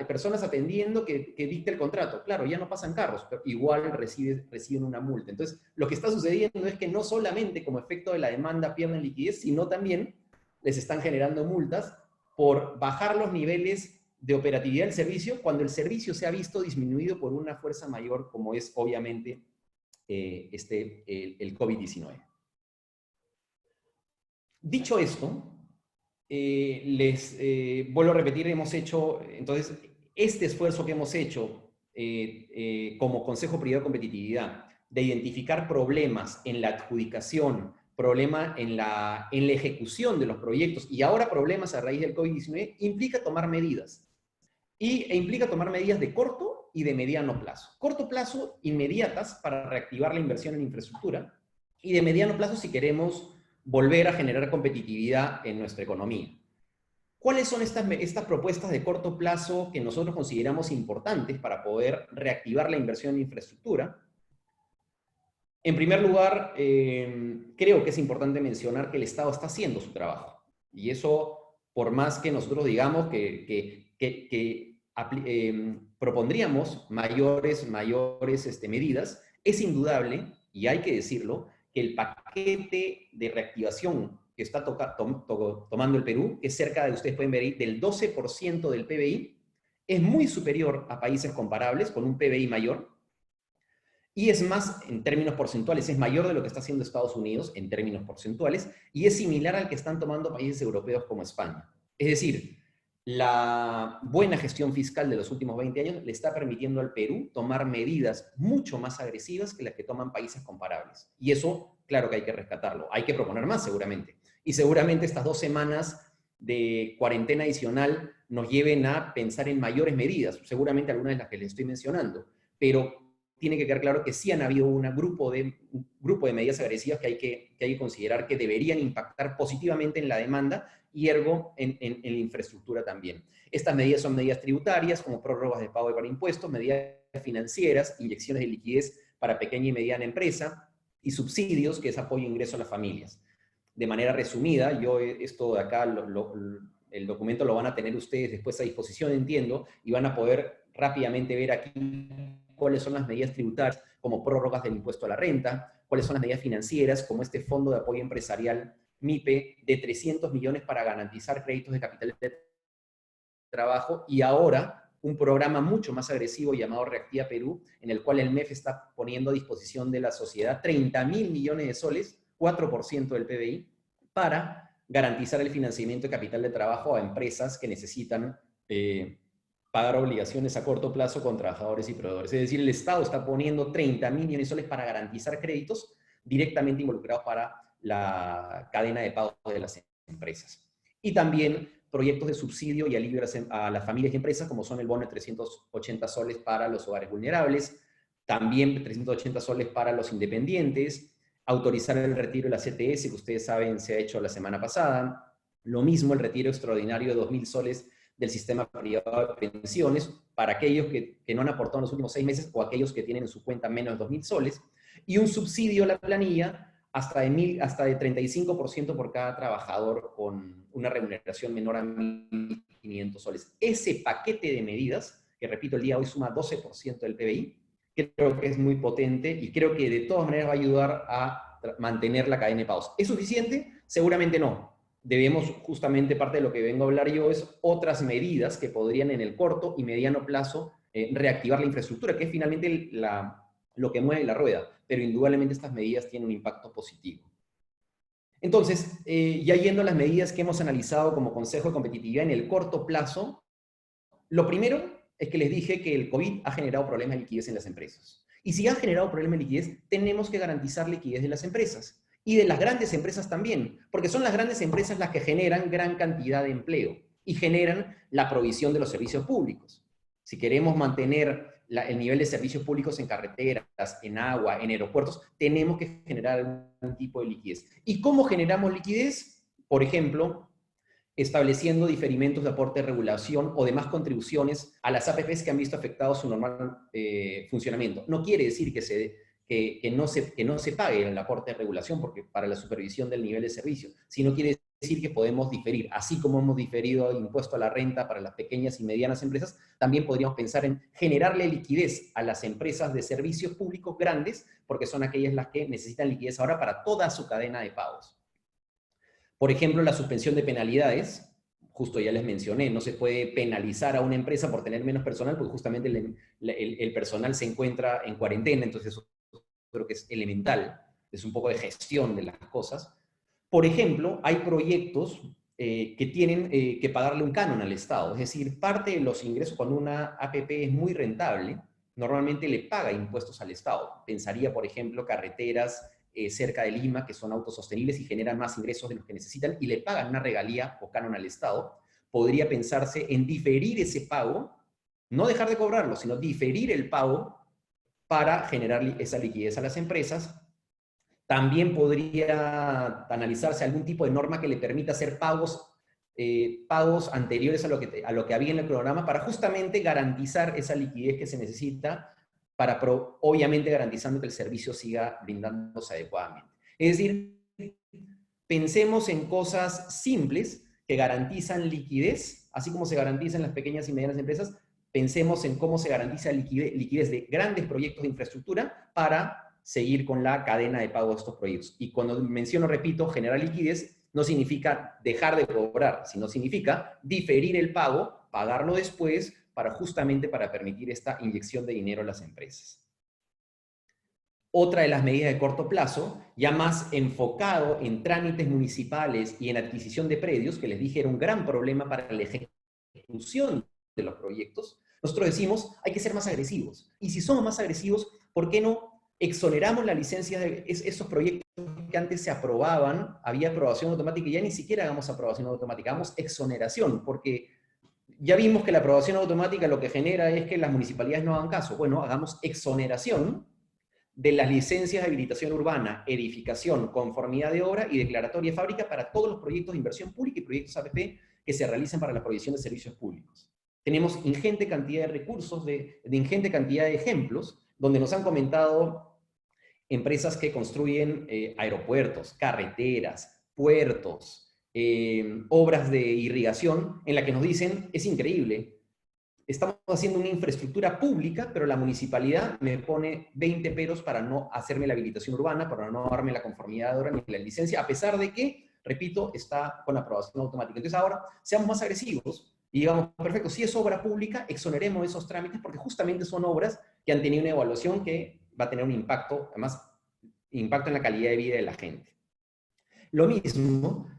B: personas atendiendo que dicte el contrato. Claro, ya no pasan carros, pero igual reciben una multa. Entonces, lo que está sucediendo es que no solamente como efecto de la demanda pierden liquidez, sino también les están generando multas por bajar los niveles de operatividad del servicio cuando el servicio se ha visto disminuido por una fuerza mayor como es obviamente el COVID-19. Dicho esto, vuelvo a repetir, hemos hecho, entonces, este esfuerzo que hemos hecho como Consejo Privado de Competitividad, de identificar problemas en la adjudicación, problema en la ejecución de los proyectos y ahora problemas a raíz del COVID-19, implica tomar medidas. E implica tomar medidas de corto y de mediano plazo. Corto plazo, inmediatas para reactivar la inversión en infraestructura, y de mediano plazo si queremos volver a generar competitividad en nuestra economía. ¿Cuáles son estas propuestas de corto plazo que nosotros consideramos importantes para poder reactivar la inversión en infraestructura? En primer lugar, creo que es importante mencionar que el Estado está haciendo su trabajo. Y eso, por más que nosotros digamos que propondríamos mayores medidas, es indudable, y hay que decirlo, que el paquete de reactivación que está tomando el Perú, que es cerca de, ustedes pueden ver ahí, del 12% del PBI, es muy superior a países comparables con un PBI mayor, y es más, en términos porcentuales, es mayor de lo que está haciendo Estados Unidos en términos porcentuales, y es similar al que están tomando países europeos como España. Es decir, la buena gestión fiscal de los últimos 20 años le está permitiendo al Perú tomar medidas mucho más agresivas que las que toman países comparables. Y eso, claro que hay que rescatarlo. Hay que proponer más, seguramente. Y seguramente estas 2 semanas de cuarentena adicional nos lleven a pensar en mayores medidas, seguramente algunas de las que les estoy mencionando, pero tiene que quedar claro que sí han habido un grupo de medidas agresivas que hay que considerar que deberían impactar positivamente en la demanda y ergo en la infraestructura también. Estas medidas son medidas tributarias, como prórrogas de pago para impuestos, medidas financieras, inyecciones de liquidez para pequeña y mediana empresa, y subsidios, que es apoyo e ingreso a las familias. De manera resumida, yo esto de acá, el documento lo van a tener ustedes después a disposición, entiendo, y van a poder rápidamente ver aquí cuáles son las medidas tributarias, como prórrogas del impuesto a la renta, cuáles son las medidas financieras, como este Fondo de Apoyo Empresarial MIPE de 300 millones para garantizar créditos de capital de trabajo, y ahora un programa mucho más agresivo llamado Reactiva Perú, en el cual el MEF está poniendo a disposición de la sociedad 30.000 millones de soles, 4% del PBI, para garantizar el financiamiento de capital de trabajo a empresas que necesitan pagar obligaciones a corto plazo con trabajadores y proveedores. Es decir, el Estado está poniendo 30.000 millones de soles para garantizar créditos directamente involucrados para la cadena de pago de las empresas. Y también proyectos de subsidio y alivio a las familias y empresas, como son el bono de 380 soles para los hogares vulnerables, también 380 soles para los independientes, autorizar el retiro de la CTS, que ustedes saben se ha hecho la semana pasada, lo mismo el retiro extraordinario de 2.000 soles del sistema privado de pensiones para aquellos que no han aportado en los últimos 6 meses o aquellos que tienen en su cuenta menos de 2.000 soles, y un subsidio a la planilla hasta de 35% por cada trabajador con una remuneración menor a 1.500 soles. Ese paquete de medidas, que repito, el día de hoy suma 12% del PBI, creo que es muy potente y creo que de todas maneras va a ayudar a mantener la cadena de pagos. ¿Es suficiente? Seguramente no. Debemos, justamente parte de lo que vengo a hablar yo, es otras medidas que podrían en el corto y mediano plazo reactivar la infraestructura, que es finalmente lo que mueve la rueda, pero indudablemente estas medidas tienen un impacto positivo. Entonces, ya yendo a las medidas que hemos analizado como Consejo de Competitividad en el corto plazo, lo primero es que les dije que el COVID ha generado problemas de liquidez en las empresas. Y si ha generado problemas de liquidez, tenemos que garantizar liquidez de las empresas. Y de las grandes empresas también, porque son las grandes empresas las que generan gran cantidad de empleo y generan la provisión de los servicios públicos. Si queremos mantener el nivel de servicios públicos en carreteras, en agua, en aeropuertos, tenemos que generar algún tipo de liquidez. ¿Y cómo generamos liquidez? Por ejemplo, estableciendo diferimentos de aporte de regulación o demás contribuciones a las APPs que han visto afectado su normal funcionamiento. No quiere decir que no se pague el aporte de regulación porque para la supervisión del nivel de servicio, sino quiere decir que podemos diferir. Así como hemos diferido el impuesto a la renta para las pequeñas y medianas empresas, también podríamos pensar en generarle liquidez a las empresas de servicios públicos grandes, porque son aquellas las que necesitan liquidez ahora para toda su cadena de pagos. Por ejemplo, la suspensión de penalidades, justo ya les mencioné, no se puede penalizar a una empresa por tener menos personal, porque justamente el personal se encuentra en cuarentena, entonces eso creo que es elemental, es un poco de gestión de las cosas. Por ejemplo, hay proyectos que tienen que pagarle un canon al Estado, es decir, parte de los ingresos cuando una APP es muy rentable, normalmente le paga impuestos al Estado. Pensaría, por ejemplo, carreteras cerca de Lima, que son autosostenibles y generan más ingresos de los que necesitan, y le pagan una regalía o canon al Estado. Podría pensarse en diferir ese pago, no dejar de cobrarlo, sino diferir el pago para generar esa liquidez a las empresas. También podría analizarse algún tipo de norma que le permita hacer pagos anteriores a lo que había en el programa para justamente garantizar esa liquidez que se necesita obviamente garantizando que el servicio siga brindándose adecuadamente. Es decir, pensemos en cosas simples que garantizan liquidez, así como se garantiza en las pequeñas y medianas empresas. Pensemos en cómo se garantiza liquidez de grandes proyectos de infraestructura para seguir con la cadena de pago de estos proyectos. Y cuando menciono, repito, generar liquidez, no significa dejar de cobrar, sino significa diferir el pago, pagarlo después, justamente para permitir esta inyección de dinero a las empresas. Otra de las medidas de corto plazo, ya más enfocado en trámites municipales y en adquisición de predios, que les dije era un gran problema para la ejecución de los proyectos, nosotros decimos, hay que ser más agresivos. Y si somos más agresivos, ¿por qué no exoneramos la licencia de esos proyectos que antes se aprobaban? Había aprobación automática y ya ni siquiera hagamos aprobación automática, hagamos exoneración, porque ya vimos que la aprobación automática lo que genera es que las municipalidades no hagan caso. Bueno, hagamos exoneración de las licencias de habilitación urbana, edificación, conformidad de obra y declaratoria de fábrica para todos los proyectos de inversión pública y proyectos APP que se realicen para la provisión de servicios públicos. Tenemos ingente cantidad de recursos, de ingente cantidad de ejemplos, donde nos han comentado empresas que construyen aeropuertos, carreteras, puertos, obras de irrigación, en la que nos dicen, es increíble, estamos haciendo una infraestructura pública, pero la municipalidad me pone 20 peros para no hacerme la habilitación urbana, para no darme la conformidad de obra ni la licencia, a pesar de que, repito, está con aprobación automática. Entonces ahora, seamos más agresivos y digamos, perfecto, si es obra pública, exoneremos esos trámites, porque justamente son obras que han tenido una evaluación que va a tener un impacto, además, impacto en la calidad de vida de la gente. Lo mismo,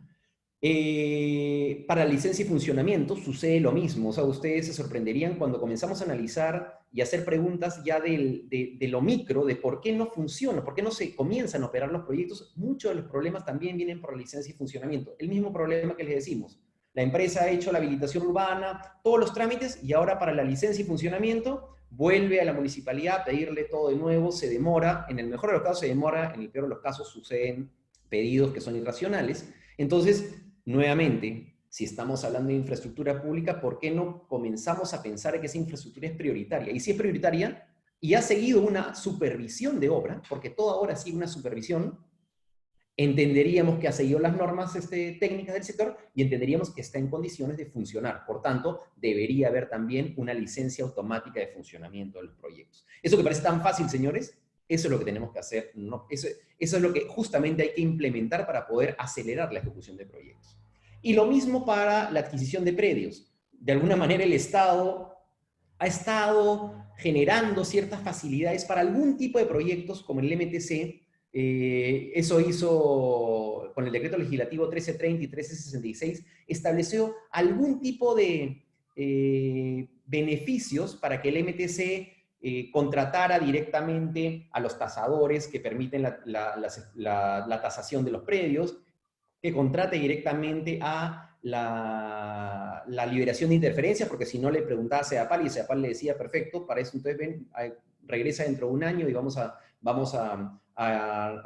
B: para la licencia y funcionamiento sucede lo mismo. O sea, ustedes se sorprenderían cuando comenzamos a analizar y hacer preguntas ya de lo micro, de por qué no funciona, por qué no se comienzan a operar los proyectos. Muchos de los problemas también vienen por la licencia y funcionamiento. El mismo problema que les decimos. La empresa ha hecho la habilitación urbana, todos los trámites, y ahora para la licencia y funcionamiento vuelve a la municipalidad a pedirle todo de nuevo, se demora. En el mejor de los casos se demora, en el peor de los casos suceden pedidos que son irracionales. Entonces, nuevamente, si estamos hablando de infraestructura pública, ¿por qué no comenzamos a pensar que esa infraestructura es prioritaria? Y si es prioritaria y ha seguido una supervisión de obra, porque toda obra sigue una supervisión, entenderíamos que ha seguido las normas técnicas del sector y entenderíamos que está en condiciones de funcionar. Por tanto, debería haber también una licencia automática de funcionamiento de los proyectos. Eso que parece tan fácil, señores, eso es lo que tenemos que hacer. No, eso es lo que justamente hay que implementar para poder acelerar la ejecución de proyectos. Y lo mismo para la adquisición de predios. De alguna manera el Estado ha estado generando ciertas facilidades para algún tipo de proyectos como el MTC. Eso hizo con el decreto legislativo 1330 y 1366, estableció algún tipo de beneficios para que el MTC contratara directamente a los tasadores que permiten la tasación de los predios, que contrate directamente a la liberación de interferencias, porque si no le preguntaba a CEDAPAL y CEDAPAL le decía, perfecto, para eso entonces ven, regresa dentro de un año y vamos a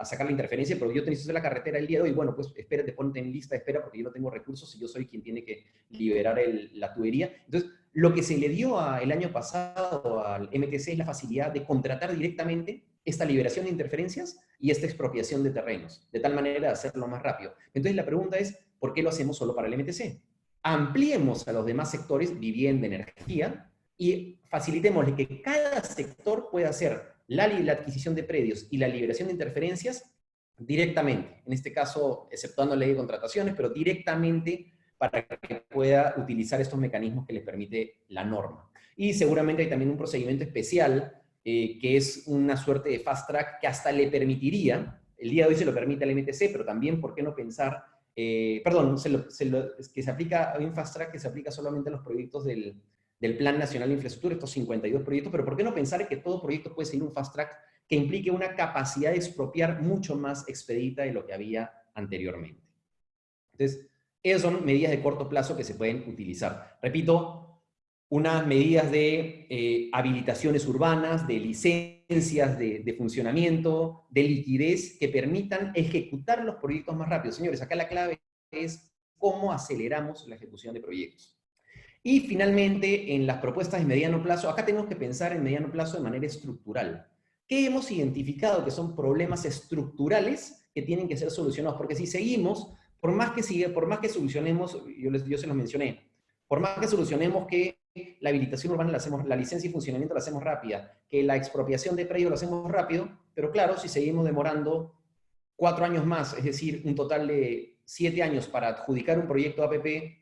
B: sacar la interferencia, pero yo te necesito la carretera el día de hoy. Bueno, pues espérate, ponte en lista de espera porque yo no tengo recursos y yo soy quien tiene que liberar la tubería. Entonces, lo que se le dio el año pasado al MTC es la facilidad de contratar directamente esta liberación de interferencias y esta expropiación de terrenos, de tal manera de hacerlo más rápido. Entonces, la pregunta es, ¿por qué lo hacemos solo para el MTC? Ampliemos a los demás sectores, vivienda, energía, y facilitémosle que cada sector pueda hacer la adquisición de predios y la liberación de interferencias directamente, en este caso, exceptuando la ley de contrataciones, pero directamente para que pueda utilizar estos mecanismos que le permite la norma. Y seguramente hay también un procedimiento especial que es una suerte de fast track que hasta le permitiría, el día de hoy se lo permite al MTC, pero también, ¿por qué no pensar? Perdón, que se aplica, hay un fast track que se aplica solamente a los proyectos del Plan Nacional de Infraestructura, estos 52 proyectos, pero ¿por qué no pensar que todo proyecto puede seguir un fast track que implique una capacidad de expropiar mucho más expedita de lo que había anteriormente? Entonces, esas son medidas de corto plazo que se pueden utilizar. Repito, unas medidas de habilitaciones urbanas, de licencias de funcionamiento, de liquidez, que permitan ejecutar los proyectos más rápido. Señores, acá la clave es cómo aceleramos la ejecución de proyectos. Y finalmente, en las propuestas de mediano plazo, acá tenemos que pensar en mediano plazo de manera estructural. ¿Qué hemos identificado que son problemas estructurales que tienen que ser solucionados? Porque si seguimos, por más que solucionemos, yo se los mencioné, por más que solucionemos que la habilitación urbana la licencia y funcionamiento la hacemos rápida, que la expropiación de predio la hacemos rápido, pero claro, si seguimos demorando 4 años más, es decir, un total de 7 años para adjudicar un proyecto APP,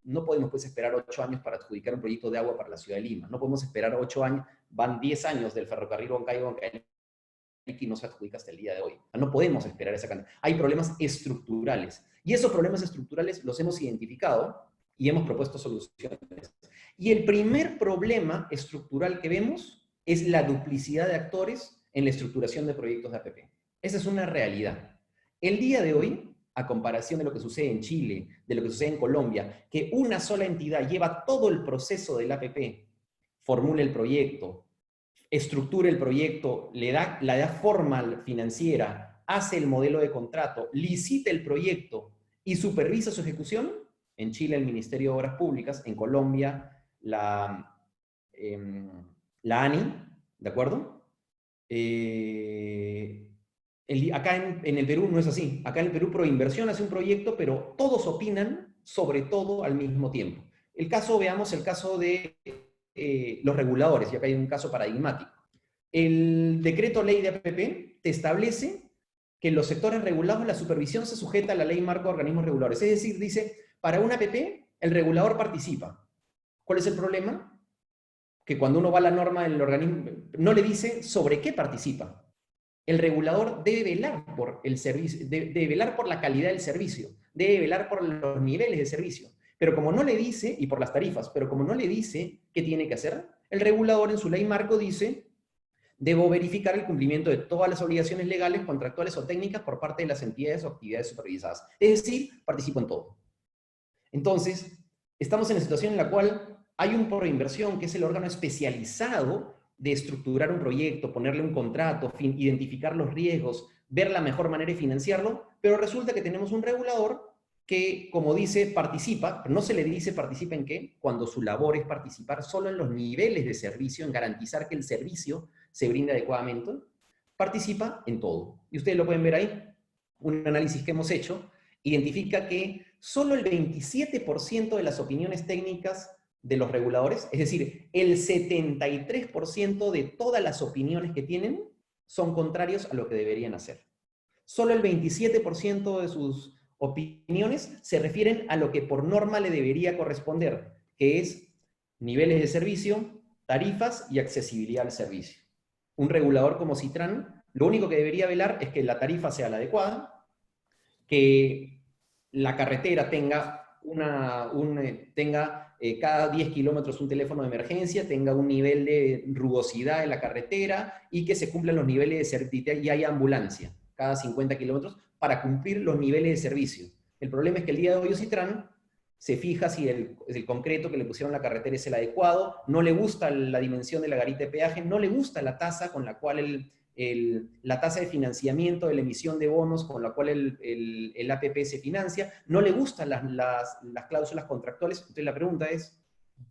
B: no podemos pues esperar 8 años para adjudicar un proyecto de agua para la ciudad de Lima. No podemos esperar 8 años, van 10 años del ferrocarril Huancayo-Huancayo y no se adjudica hasta el día de hoy. No podemos esperar esa cantidad. Hay problemas estructurales. Y esos problemas estructurales los hemos identificado y hemos propuesto soluciones. Y el primer problema estructural que vemos es la duplicidad de actores en la estructuración de proyectos de APP. Esa es una realidad. El día de hoy, a comparación de lo que sucede en Chile, de lo que sucede en Colombia, que una sola entidad lleva todo el proceso del APP, formula el proyecto, estructura el proyecto, le da forma financiera, hace el modelo de contrato, licita el proyecto y supervisa su ejecución. En Chile el Ministerio de Obras Públicas, en Colombia la ANI, ¿de acuerdo? Acá en el Perú no es así. Acá en el Perú Proinversión hace un proyecto, pero todos opinan sobre todo al mismo tiempo. Veamos el caso de los reguladores, y acá hay un caso paradigmático. El decreto ley de APP te establece que en los sectores regulados la supervisión se sujeta a la ley marco de organismos reguladores. Es decir, dice, para una APP el regulador participa. ¿Cuál es el problema? Que cuando uno va a la norma del organismo, no le dice sobre qué participa. El regulador debe velar por el servicio, debe velar por la calidad del servicio, debe velar por los niveles de servicio. Pero como no le dice, y por las tarifas, pero como no le dice qué tiene que hacer, el regulador en su ley marco dice, debo verificar el cumplimiento de todas las obligaciones legales, contractuales o técnicas por parte de las entidades o actividades supervisadas. Es decir, participo en todo. Entonces, estamos en la situación en la cual hay un Proinversión, que es el órgano especializado de estructurar un proyecto, ponerle un contrato, identificar los riesgos, ver la mejor manera de financiarlo, pero resulta que tenemos un regulador que, como dice, participa, pero no se le dice participa en qué, cuando su labor es participar solo en los niveles de servicio, en garantizar que el servicio se brinda adecuadamente, participa en todo. Y ustedes lo pueden ver ahí, un análisis que hemos hecho, identifica que solo el 27% de las opiniones técnicas de los reguladores, es decir, el 73% de todas las opiniones que tienen son contrarios a lo que deberían hacer. Solo el 27% de sus opiniones se refieren a lo que por norma le debería corresponder, que es niveles de servicio, tarifas y accesibilidad al servicio. Un regulador como Citran, lo único que debería velar es que la tarifa sea la adecuada, que la carretera tenga cada 10 kilómetros un teléfono de emergencia, tenga un nivel de rugosidad en la carretera y que se cumplan los niveles de servicio y haya ambulancia cada 50 kilómetros para cumplir los niveles de servicio. El problema es que el día de hoy Citran se fija si el concreto que le pusieron a la carretera es el adecuado, no le gusta la dimensión de la garita de peaje, no le gusta la tasa con la cual la tasa de financiamiento de la emisión de bonos con la cual el APP se financia, no le gustan las cláusulas contractuales. Entonces la pregunta es,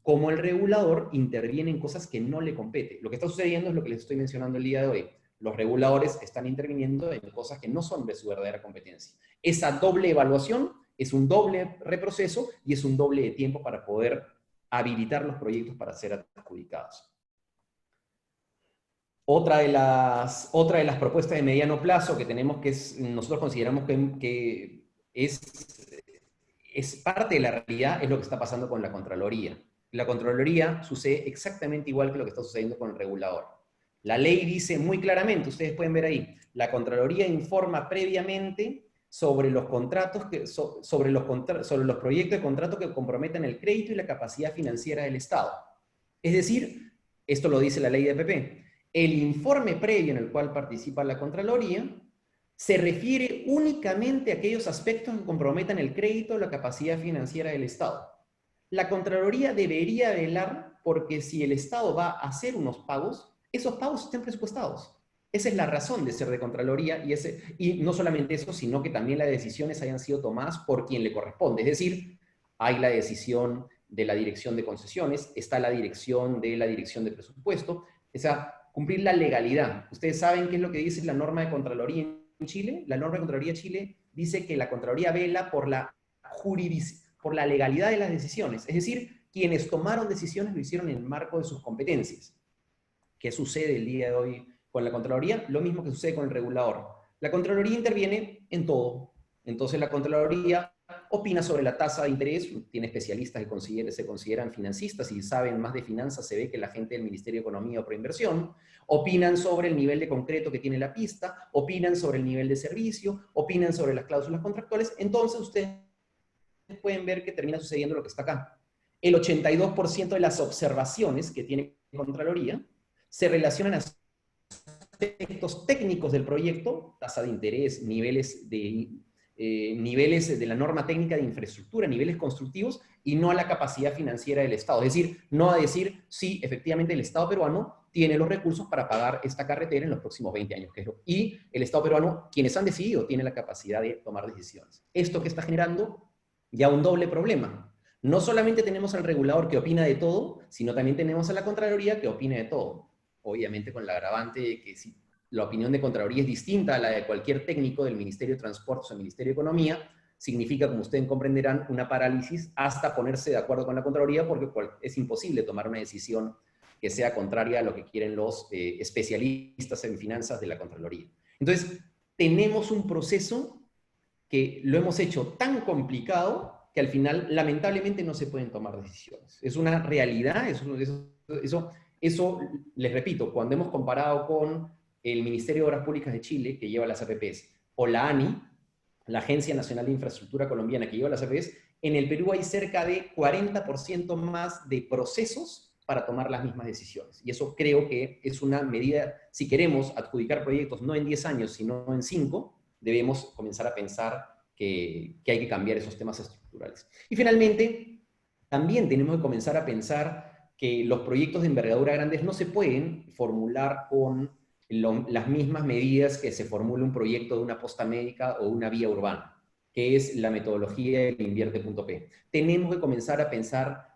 B: ¿cómo el regulador interviene en cosas que no le compete? Lo que está sucediendo es lo que les estoy mencionando el día de hoy. Los reguladores están interviniendo en cosas que no son de su verdadera competencia. Esa doble evaluación es un doble reproceso y es un doble de tiempo para poder habilitar los proyectos para ser adjudicados. Otra de las propuestas de mediano plazo que tenemos, nosotros consideramos que es parte de la realidad, es lo que está pasando con la Contraloría. La Contraloría sucede exactamente igual que lo que está sucediendo con el regulador. La ley dice muy claramente, ustedes pueden ver ahí, la Contraloría informa previamente sobre los contratos, sobre los proyectos de contrato que comprometan el crédito y la capacidad financiera del Estado. Es decir, esto lo dice la ley de APP, el informe previo en el cual participa la Contraloría se refiere únicamente a aquellos aspectos que comprometan el crédito o la capacidad financiera del Estado. La Contraloría debería velar porque si el Estado va a hacer unos pagos, esos pagos estén presupuestados. Esa es la razón de ser de Contraloría y no solamente eso, sino que también las decisiones hayan sido tomadas por quien le corresponde. Es decir, hay la decisión de la dirección de concesiones, está la dirección de presupuesto, o sea, cumplir la legalidad. Ustedes saben qué es lo que dice la norma de Contraloría en Chile. La norma de Contraloría de Chile dice que la Contraloría vela por por la legalidad de las decisiones, es decir, quienes tomaron decisiones lo hicieron en el marco de sus competencias. ¿Qué sucede el día de hoy con la Contraloría? Lo mismo que sucede con el regulador. La Contraloría interviene en todo. Entonces la Contraloría opina sobre la tasa de interés, tiene especialistas que se consideran financistas y saben más de finanzas, se ve que la gente del Ministerio de Economía o Proinversión, opinan sobre el nivel de concreto que tiene la pista, opinan sobre el nivel de servicio, opinan sobre las cláusulas contractuales, entonces ustedes pueden ver que termina sucediendo lo que está acá. El 82% de las observaciones que tiene Contraloría se relacionan a aspectos técnicos del proyecto, tasa de interés, niveles de la norma técnica de infraestructura, niveles constructivos, y no a la capacidad financiera del Estado. Es decir, no a decir, sí, efectivamente el Estado peruano tiene los recursos para pagar esta carretera en los próximos 20 años. Y el Estado peruano, quienes han decidido, tiene la capacidad de tomar decisiones. Esto que está generando ya un doble problema. No solamente tenemos al regulador que opina de todo, sino también tenemos a la Contraloría que opina de todo. Obviamente con la agravante de que si la opinión de Contraloría es distinta a la de cualquier técnico del Ministerio de Transportes o del Ministerio de Economía, significa, como ustedes comprenderán, una parálisis hasta ponerse de acuerdo con la Contraloría, porque es imposible tomar una decisión que sea contraria a lo que quieren los especialistas en finanzas de la Contraloría. Entonces, tenemos un proceso que lo hemos hecho tan complicado que al final, lamentablemente, no se pueden tomar decisiones. Es una realidad, eso, les repito, cuando hemos comparado con el Ministerio de Obras Públicas de Chile, que lleva las APPs, o la ANI, la Agencia Nacional de Infraestructura Colombiana, que lleva las APPs, en el Perú hay cerca de 40% más de procesos para tomar las mismas decisiones. Y eso creo que es una medida, si queremos adjudicar proyectos no en 10 años, sino en 5, debemos comenzar a pensar que hay que cambiar esos temas estructurales. Y finalmente, también tenemos que comenzar a pensar que los proyectos de envergadura grandes no se pueden formular con las mismas medidas que se formula un proyecto de una posta médica o una vía urbana, que es la metodología del invierte.p. Tenemos que comenzar a pensar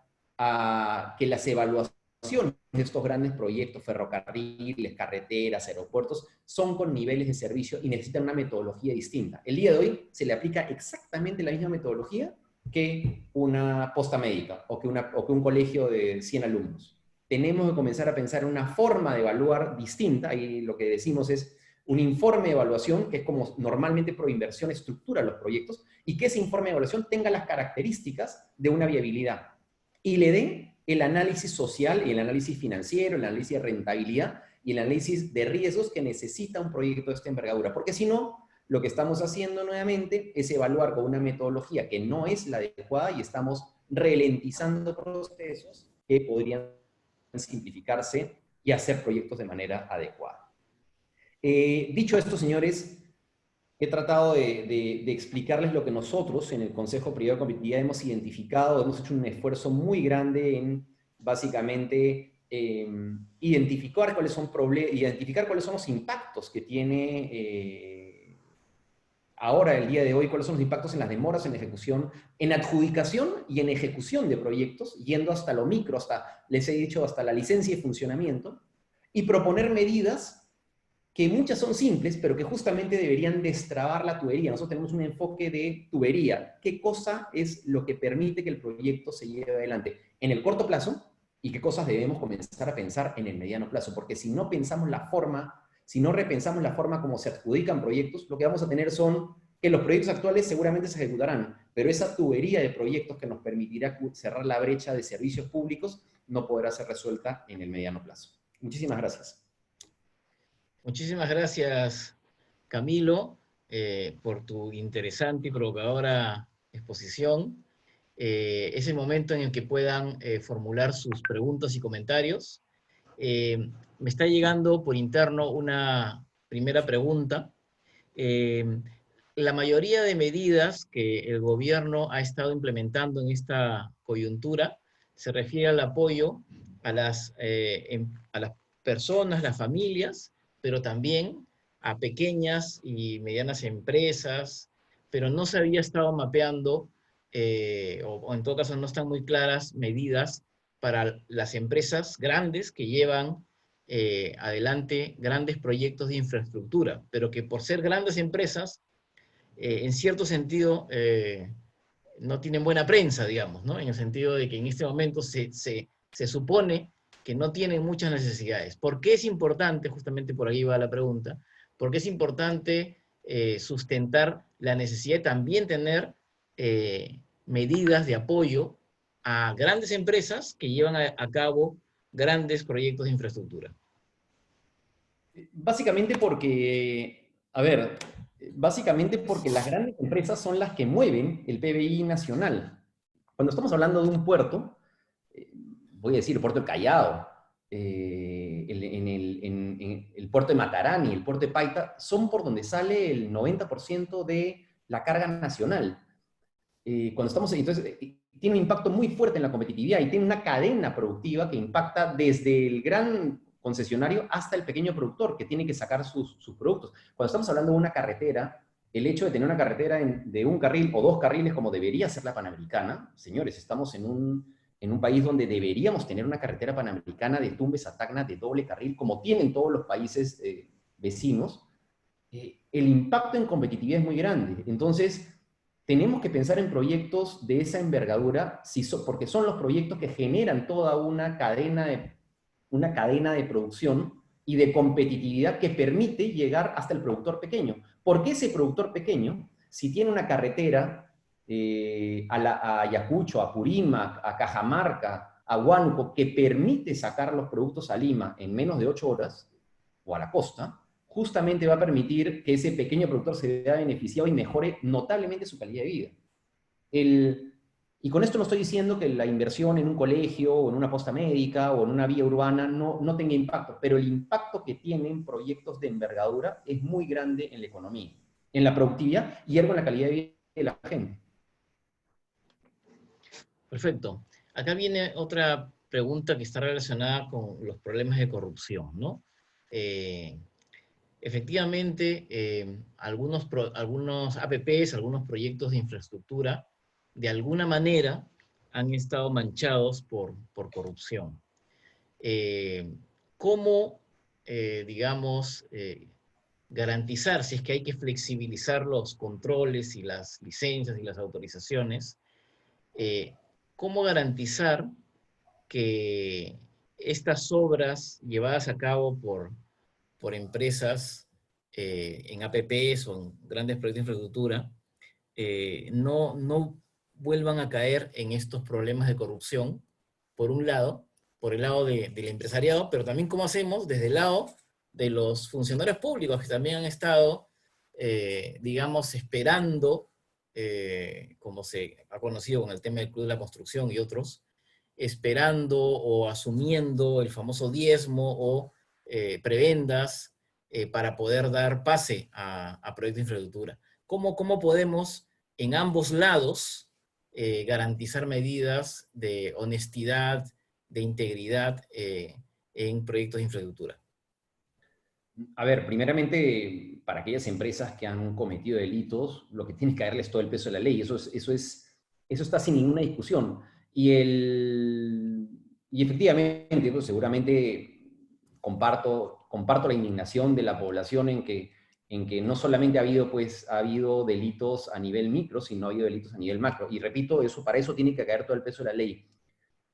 B: que las evaluaciones de estos grandes proyectos, ferrocarriles, carreteras, aeropuertos, son con niveles de servicio y necesitan una metodología distinta. El día de hoy se le aplica exactamente la misma metodología que una posta médica o que un colegio de 100 alumnos. Tenemos que comenzar a pensar en una forma de evaluar distinta, y lo que decimos es un informe de evaluación, que es como normalmente Proinversión estructura los proyectos, y que ese informe de evaluación tenga las características de una viabilidad, y le dé el análisis social, y el análisis financiero, el análisis de rentabilidad, y el análisis de riesgos que necesita un proyecto de esta envergadura, porque si no, lo que estamos haciendo nuevamente es evaluar con una metodología que no es la adecuada y estamos ralentizando procesos que podrían simplificarse y hacer proyectos de manera adecuada. Dicho esto, señores, he tratado de explicarles lo que nosotros en el Consejo Privado de Competitividad hemos identificado, hemos hecho un esfuerzo muy grande en básicamente identificar cuáles son los impactos que tiene ahora, el día de hoy, cuáles son los impactos en las demoras en ejecución, en adjudicación y en ejecución de proyectos, yendo hasta lo micro, les he dicho, hasta la licencia de funcionamiento, y proponer medidas que muchas son simples, pero que justamente deberían destrabar la tubería. Nosotros tenemos un enfoque de tubería. ¿Qué cosa es lo que permite que el proyecto se lleve adelante en el corto plazo? ¿Y qué cosas debemos comenzar a pensar en el mediano plazo? Porque si no pensamos si no repensamos la forma como se adjudican proyectos, lo que vamos a tener son que los proyectos actuales seguramente se ejecutarán, pero esa tubería de proyectos que nos permitirá cerrar la brecha de servicios públicos no podrá ser resuelta en el mediano plazo. Muchísimas gracias.
A: Muchísimas gracias, Camilo, por tu interesante y provocadora exposición. Es el momento en el que puedan formular sus preguntas y comentarios. Me está llegando por interno una primera pregunta. La mayoría de medidas que el gobierno ha estado implementando en esta coyuntura se refiere al apoyo a las personas, las familias, pero también a pequeñas y medianas empresas, pero no se había estado mapeando o en todo caso no están muy claras medidas para las empresas grandes que llevan adelante grandes proyectos de infraestructura, pero que por ser grandes empresas, en cierto sentido, no tienen buena prensa, digamos, ¿no? En el sentido de que en este momento se supone que no tienen muchas necesidades. ¿Por qué es importante, justamente por ahí va la pregunta, por qué es importante sustentar la necesidad de también tener medidas de apoyo a grandes empresas que llevan a cabo grandes proyectos de infraestructura?
B: Básicamente porque, a ver, básicamente porque las grandes empresas son las que mueven el PBI nacional. Cuando estamos hablando de un puerto, voy a decir el puerto del Callao, en el puerto de Matarani, el puerto de Paita, son por donde sale el 90% de la carga nacional. Cuando estamos, entonces, tiene un impacto muy fuerte en la competitividad y tiene una cadena productiva que impacta desde el gran concesionario hasta el pequeño productor que tiene que sacar sus productos. Cuando estamos hablando de una carretera, el hecho de tener una carretera de un carril o dos carriles como debería ser la Panamericana, señores, estamos en un país donde deberíamos tener una carretera panamericana de Tumbes a Tacna de doble carril, como tienen todos los países vecinos, el impacto en competitividad es muy grande. Entonces, tenemos que pensar en proyectos de esa envergadura, porque son los proyectos que generan toda una cadena de producción y de competitividad que permite llegar hasta el productor pequeño. Porque ese productor pequeño, si tiene una carretera a Ayacucho, a Purímac, a Cajamarca, a Huánuco, que permite sacar los productos a Lima en menos de 8 horas, o a la costa, justamente va a permitir que ese pequeño productor se vea beneficiado y mejore notablemente su calidad de vida. Y con esto no estoy diciendo que la inversión en un colegio, o en una posta médica, o en una vía urbana no tenga impacto, pero el impacto que tienen proyectos de envergadura es muy grande en la economía, en la productividad y algo en la calidad de vida de la gente.
A: Perfecto. Acá viene otra pregunta que está relacionada con los problemas de corrupción, ¿no? Efectivamente, algunos APPs, algunos proyectos de infraestructura, de alguna manera han estado manchados por corrupción. ¿Cómo, digamos, garantizar, si es que hay que flexibilizar los controles y las licencias y las autorizaciones, cómo garantizar que estas obras llevadas a cabo por empresas en APPs o en grandes proyectos de infraestructura no vuelvan a caer en estos problemas de corrupción, por un lado, por el lado del empresariado, pero también cómo hacemos desde el lado de los funcionarios públicos que también han estado, digamos, esperando, como se ha conocido con el tema del Club de la Construcción y otros, esperando o asumiendo el famoso diezmo o prebendas para poder dar pase a proyectos de infraestructura. ¿Cómo podemos en ambos lados garantizar medidas de honestidad, de integridad en proyectos de infraestructura?
B: A ver, primeramente, para aquellas empresas que han cometido delitos, lo que tiene que caerles todo el peso de la ley. Eso está sin ninguna discusión. Y efectivamente, pues, seguramente comparto la indignación de la población en que no solamente ha habido delitos a nivel micro, sino ha habido delitos a nivel macro. Y repito, para eso tiene que caer todo el peso de la ley.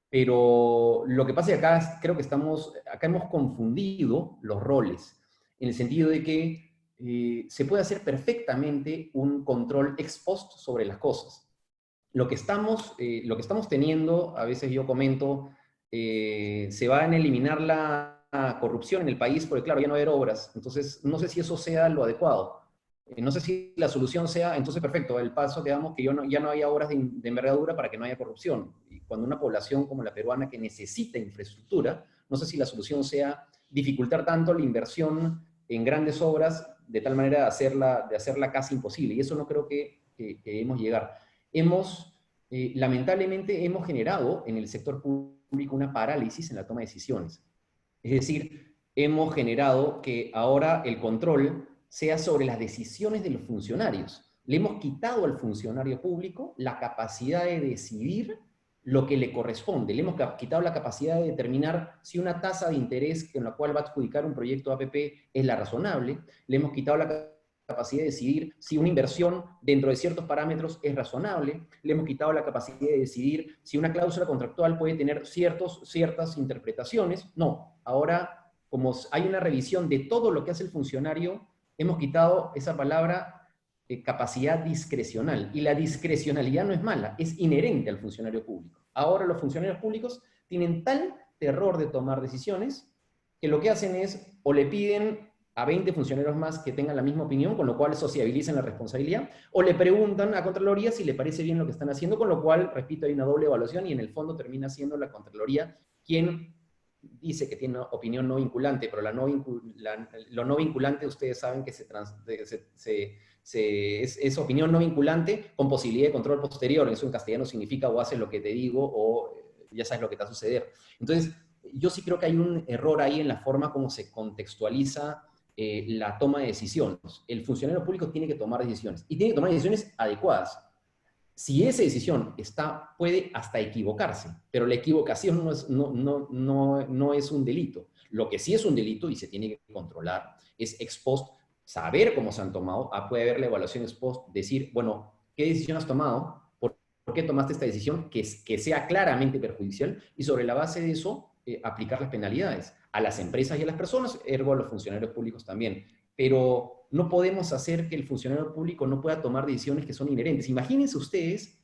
B: Pero lo que pasa es que acá creo que acá hemos confundido los roles, en el sentido de que se puede hacer perfectamente un control ex post sobre las cosas. Lo que estamos teniendo, a veces yo comento, se va a eliminar la corrupción en el país, porque claro, ya no va a haber obras. Entonces, no sé si eso sea lo adecuado. No sé si la solución sea, entonces perfecto, el paso que damos que ya no haya obras de envergadura para que no haya corrupción. Y cuando una población como la peruana que necesita infraestructura, no sé si la solución sea dificultar tanto la inversión en grandes obras de tal manera de hacerla casi imposible. Y eso no creo que debemos llegar. Lamentablemente hemos generado en el sector público una parálisis en la toma de decisiones. Es decir, hemos generado que ahora el control sea sobre las decisiones de los funcionarios. Le hemos quitado al funcionario público la capacidad de decidir lo que le corresponde. Le hemos quitado la capacidad de determinar si una tasa de interés con la cual va a adjudicar un proyecto APP es la razonable. Le hemos quitado la capacidad de decidir si una inversión dentro de ciertos parámetros es razonable. Le hemos quitado la capacidad de decidir si una cláusula contractual puede tener ciertas interpretaciones. No, ahora, como hay una revisión de todo lo que hace el funcionario, hemos quitado esa palabra capacidad discrecional. Y la discrecionalidad no es mala, es inherente al funcionario público. Ahora los funcionarios públicos tienen tal terror de tomar decisiones que lo que hacen es, o le piden a 20 funcionarios más que tengan la misma opinión, con lo cual sociabilizan la responsabilidad, o le preguntan a Contraloría si le parece bien lo que están haciendo, con lo cual, repito, hay una doble evaluación y en el fondo termina siendo la Contraloría quien dice que tiene una opinión no vinculante, pero lo no vinculante ustedes saben que es opinión no vinculante con posibilidad de control posterior. Eso en castellano significa o haces lo que te digo o ya sabes lo que te va a suceder. Entonces, yo sí creo que hay un error ahí en la forma como se contextualiza la toma de decisiones. El funcionario público tiene que tomar decisiones y tiene que tomar decisiones adecuadas. Si esa decisión puede hasta equivocarse, pero la equivocación no es un delito. Lo que sí es un delito y se tiene que controlar es ex post, saber cómo se han tomado, puede haber la evaluación ex post, decir, bueno, ¿qué decisión has tomado? ¿Por qué tomaste esta decisión? Que sea claramente perjudicial y sobre la base de eso aplicar las penalidades a las empresas y a las personas, ergo a los funcionarios públicos también. Pero no podemos hacer que el funcionario público no pueda tomar decisiones que son inherentes. Imagínense ustedes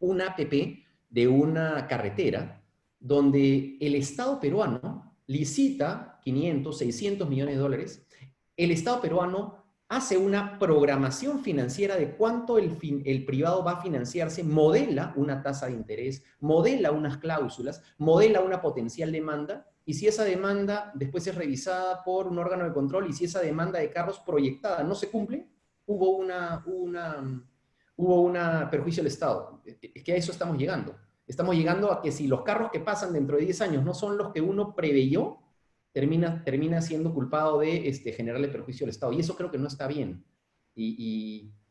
B: una APP de una carretera donde el Estado peruano licita 500, 600 millones de dólares, el Estado peruano hace una programación financiera de cuánto el privado va a financiarse, modela una tasa de interés, modela unas cláusulas, modela una potencial demanda, y si esa demanda después es revisada por un órgano de control, y si esa demanda de carros proyectada no se cumple, hubo una perjuicio del Estado. Es que a eso estamos llegando. Estamos llegando a que si los carros que pasan dentro de 10 años no son los que uno preveyó, termina siendo culpado de generarle perjuicio al Estado. Y eso creo que no está bien.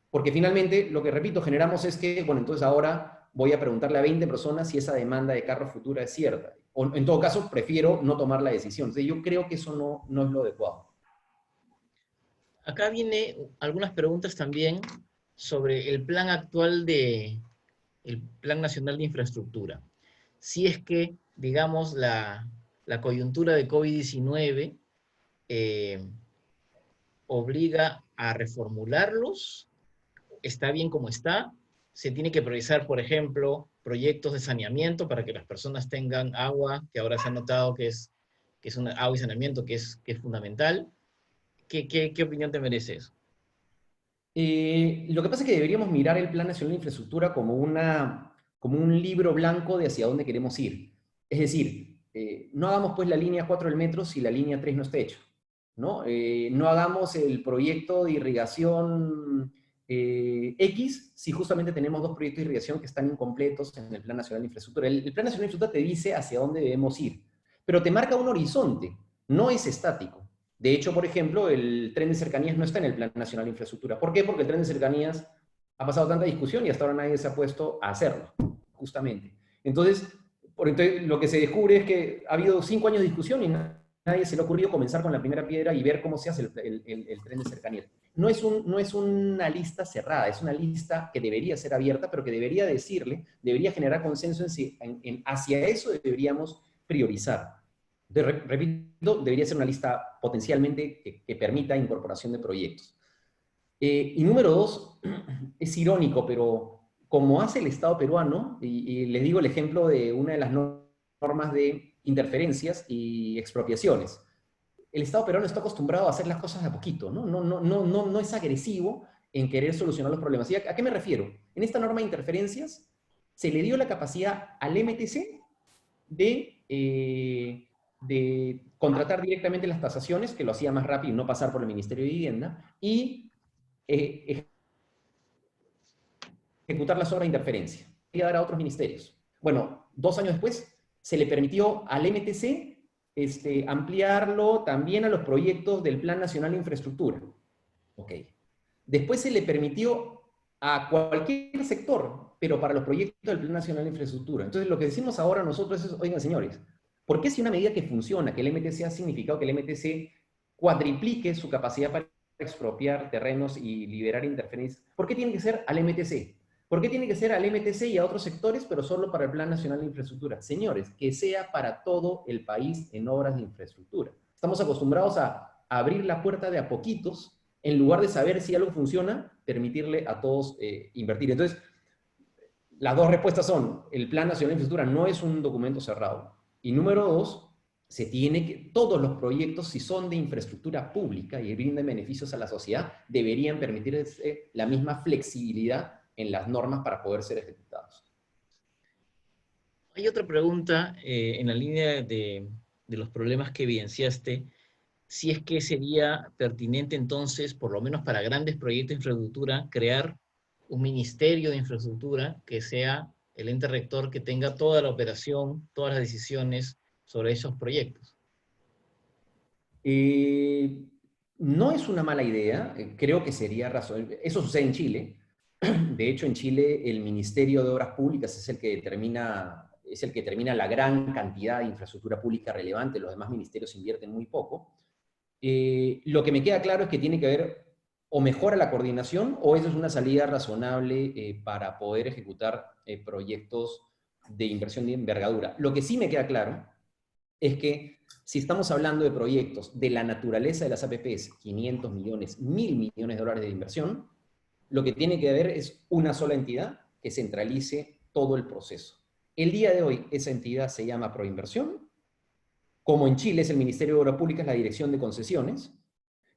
B: Porque finalmente, lo que repito, generamos es que, bueno, entonces ahora voy a preguntarle a 20 personas si esa demanda de carro futura es cierta. O en todo caso, prefiero no tomar la decisión. Entonces, yo creo que eso no es lo adecuado.
A: Acá viene algunas preguntas también sobre el plan actual el Plan Nacional de Infraestructura. Si es que, digamos, la coyuntura de COVID-19 obliga a reformularlos, está bien como está, se tiene que priorizar, por ejemplo, proyectos de saneamiento para que las personas tengan agua, que ahora se ha notado que es agua y saneamiento que es fundamental. ¿Qué opinión te merece eso?
B: Lo que pasa es que deberíamos mirar el Plan Nacional de Infraestructura como un libro blanco de hacia dónde queremos ir. Es decir, no hagamos pues la línea 4 del metro si la línea 3 no está hecha, ¿no? No hagamos el proyecto de irrigación X si justamente tenemos dos proyectos de irrigación que están incompletos en el Plan Nacional de Infraestructura. El Plan Nacional de Infraestructura te dice hacia dónde debemos ir, pero te marca un horizonte, no es estático. De hecho, por ejemplo, el tren de cercanías no está en el Plan Nacional de Infraestructura. ¿Por qué? Porque el tren de cercanías ha pasado tanta discusión y hasta ahora nadie se ha puesto a hacerlo, justamente. Entonces, lo que se descubre es que ha habido 5 años de discusión y nadie se le ha ocurrido comenzar con la primera piedra y ver cómo se hace el tren de cercanías. No es una lista cerrada, es una lista que debería ser abierta, pero que debería generar consenso hacia eso deberíamos priorizar. Repito, debería ser una lista potencialmente que permita incorporación de proyectos. Y número 2, es irónico, pero como hace el Estado peruano, y les digo el ejemplo de una de las normas de interferencias y expropiaciones. El Estado peruano está acostumbrado a hacer las cosas de a poquito, ¿no? No es agresivo en querer solucionar los problemas. ¿Y a qué me refiero? En esta norma de interferencias se le dio la capacidad al MTC de contratar directamente las tasaciones, que lo hacía más rápido y no pasar por el Ministerio de Vivienda, y ejecutar las obras de interferencia y dar a otros ministerios. Bueno, 2 años después se le permitió al MTC ampliarlo también a los proyectos del Plan Nacional de Infraestructura. Ok. Después se le permitió a cualquier sector, pero para los proyectos del Plan Nacional de Infraestructura. Entonces, lo que decimos ahora nosotros es, oigan, señores, ¿por qué si una medida que funciona, que el MTC ha significado que el MTC cuadriplique su capacidad para expropiar terrenos y liberar interferencias, ¿por qué tiene que ser al MTC? ¿Por qué tiene que ser al MTC y a otros sectores, pero solo para el Plan Nacional de Infraestructura? Señores, que sea para todo el país en obras de infraestructura. Estamos acostumbrados a abrir la puerta de a poquitos, en lugar de saber si algo funciona, permitirle a todos invertir. Entonces, las dos respuestas son, el Plan Nacional de Infraestructura no es un documento cerrado. Y número dos, todos los proyectos, si son de infraestructura pública y brindan beneficios a la sociedad, deberían permitirse la misma flexibilidad en las normas para poder ser ejecutados.
A: Hay otra pregunta en la línea de los problemas que evidenciaste, si es que sería pertinente entonces, por lo menos para grandes proyectos de infraestructura, crear un ministerio de infraestructura que sea el ente rector que tenga toda la operación, todas las decisiones sobre esos proyectos.
B: No es una mala idea, creo que sería razonable. Eso sucede en Chile. De hecho, en Chile el Ministerio de Obras Públicas es el que determina la gran cantidad de infraestructura pública relevante, los demás ministerios invierten muy poco. Lo que me queda claro es que tiene que haber o mejora la coordinación o eso es una salida razonable para poder ejecutar proyectos de inversión de envergadura. Lo que sí me queda claro es que si estamos hablando de proyectos de la naturaleza de las APPs, 500 millones, 1.000 millones de dólares de inversión, lo que tiene que haber es una sola entidad que centralice todo el proceso. El día de hoy esa entidad se llama Proinversión, como en Chile es el Ministerio de Obras Públicas, la Dirección de Concesiones,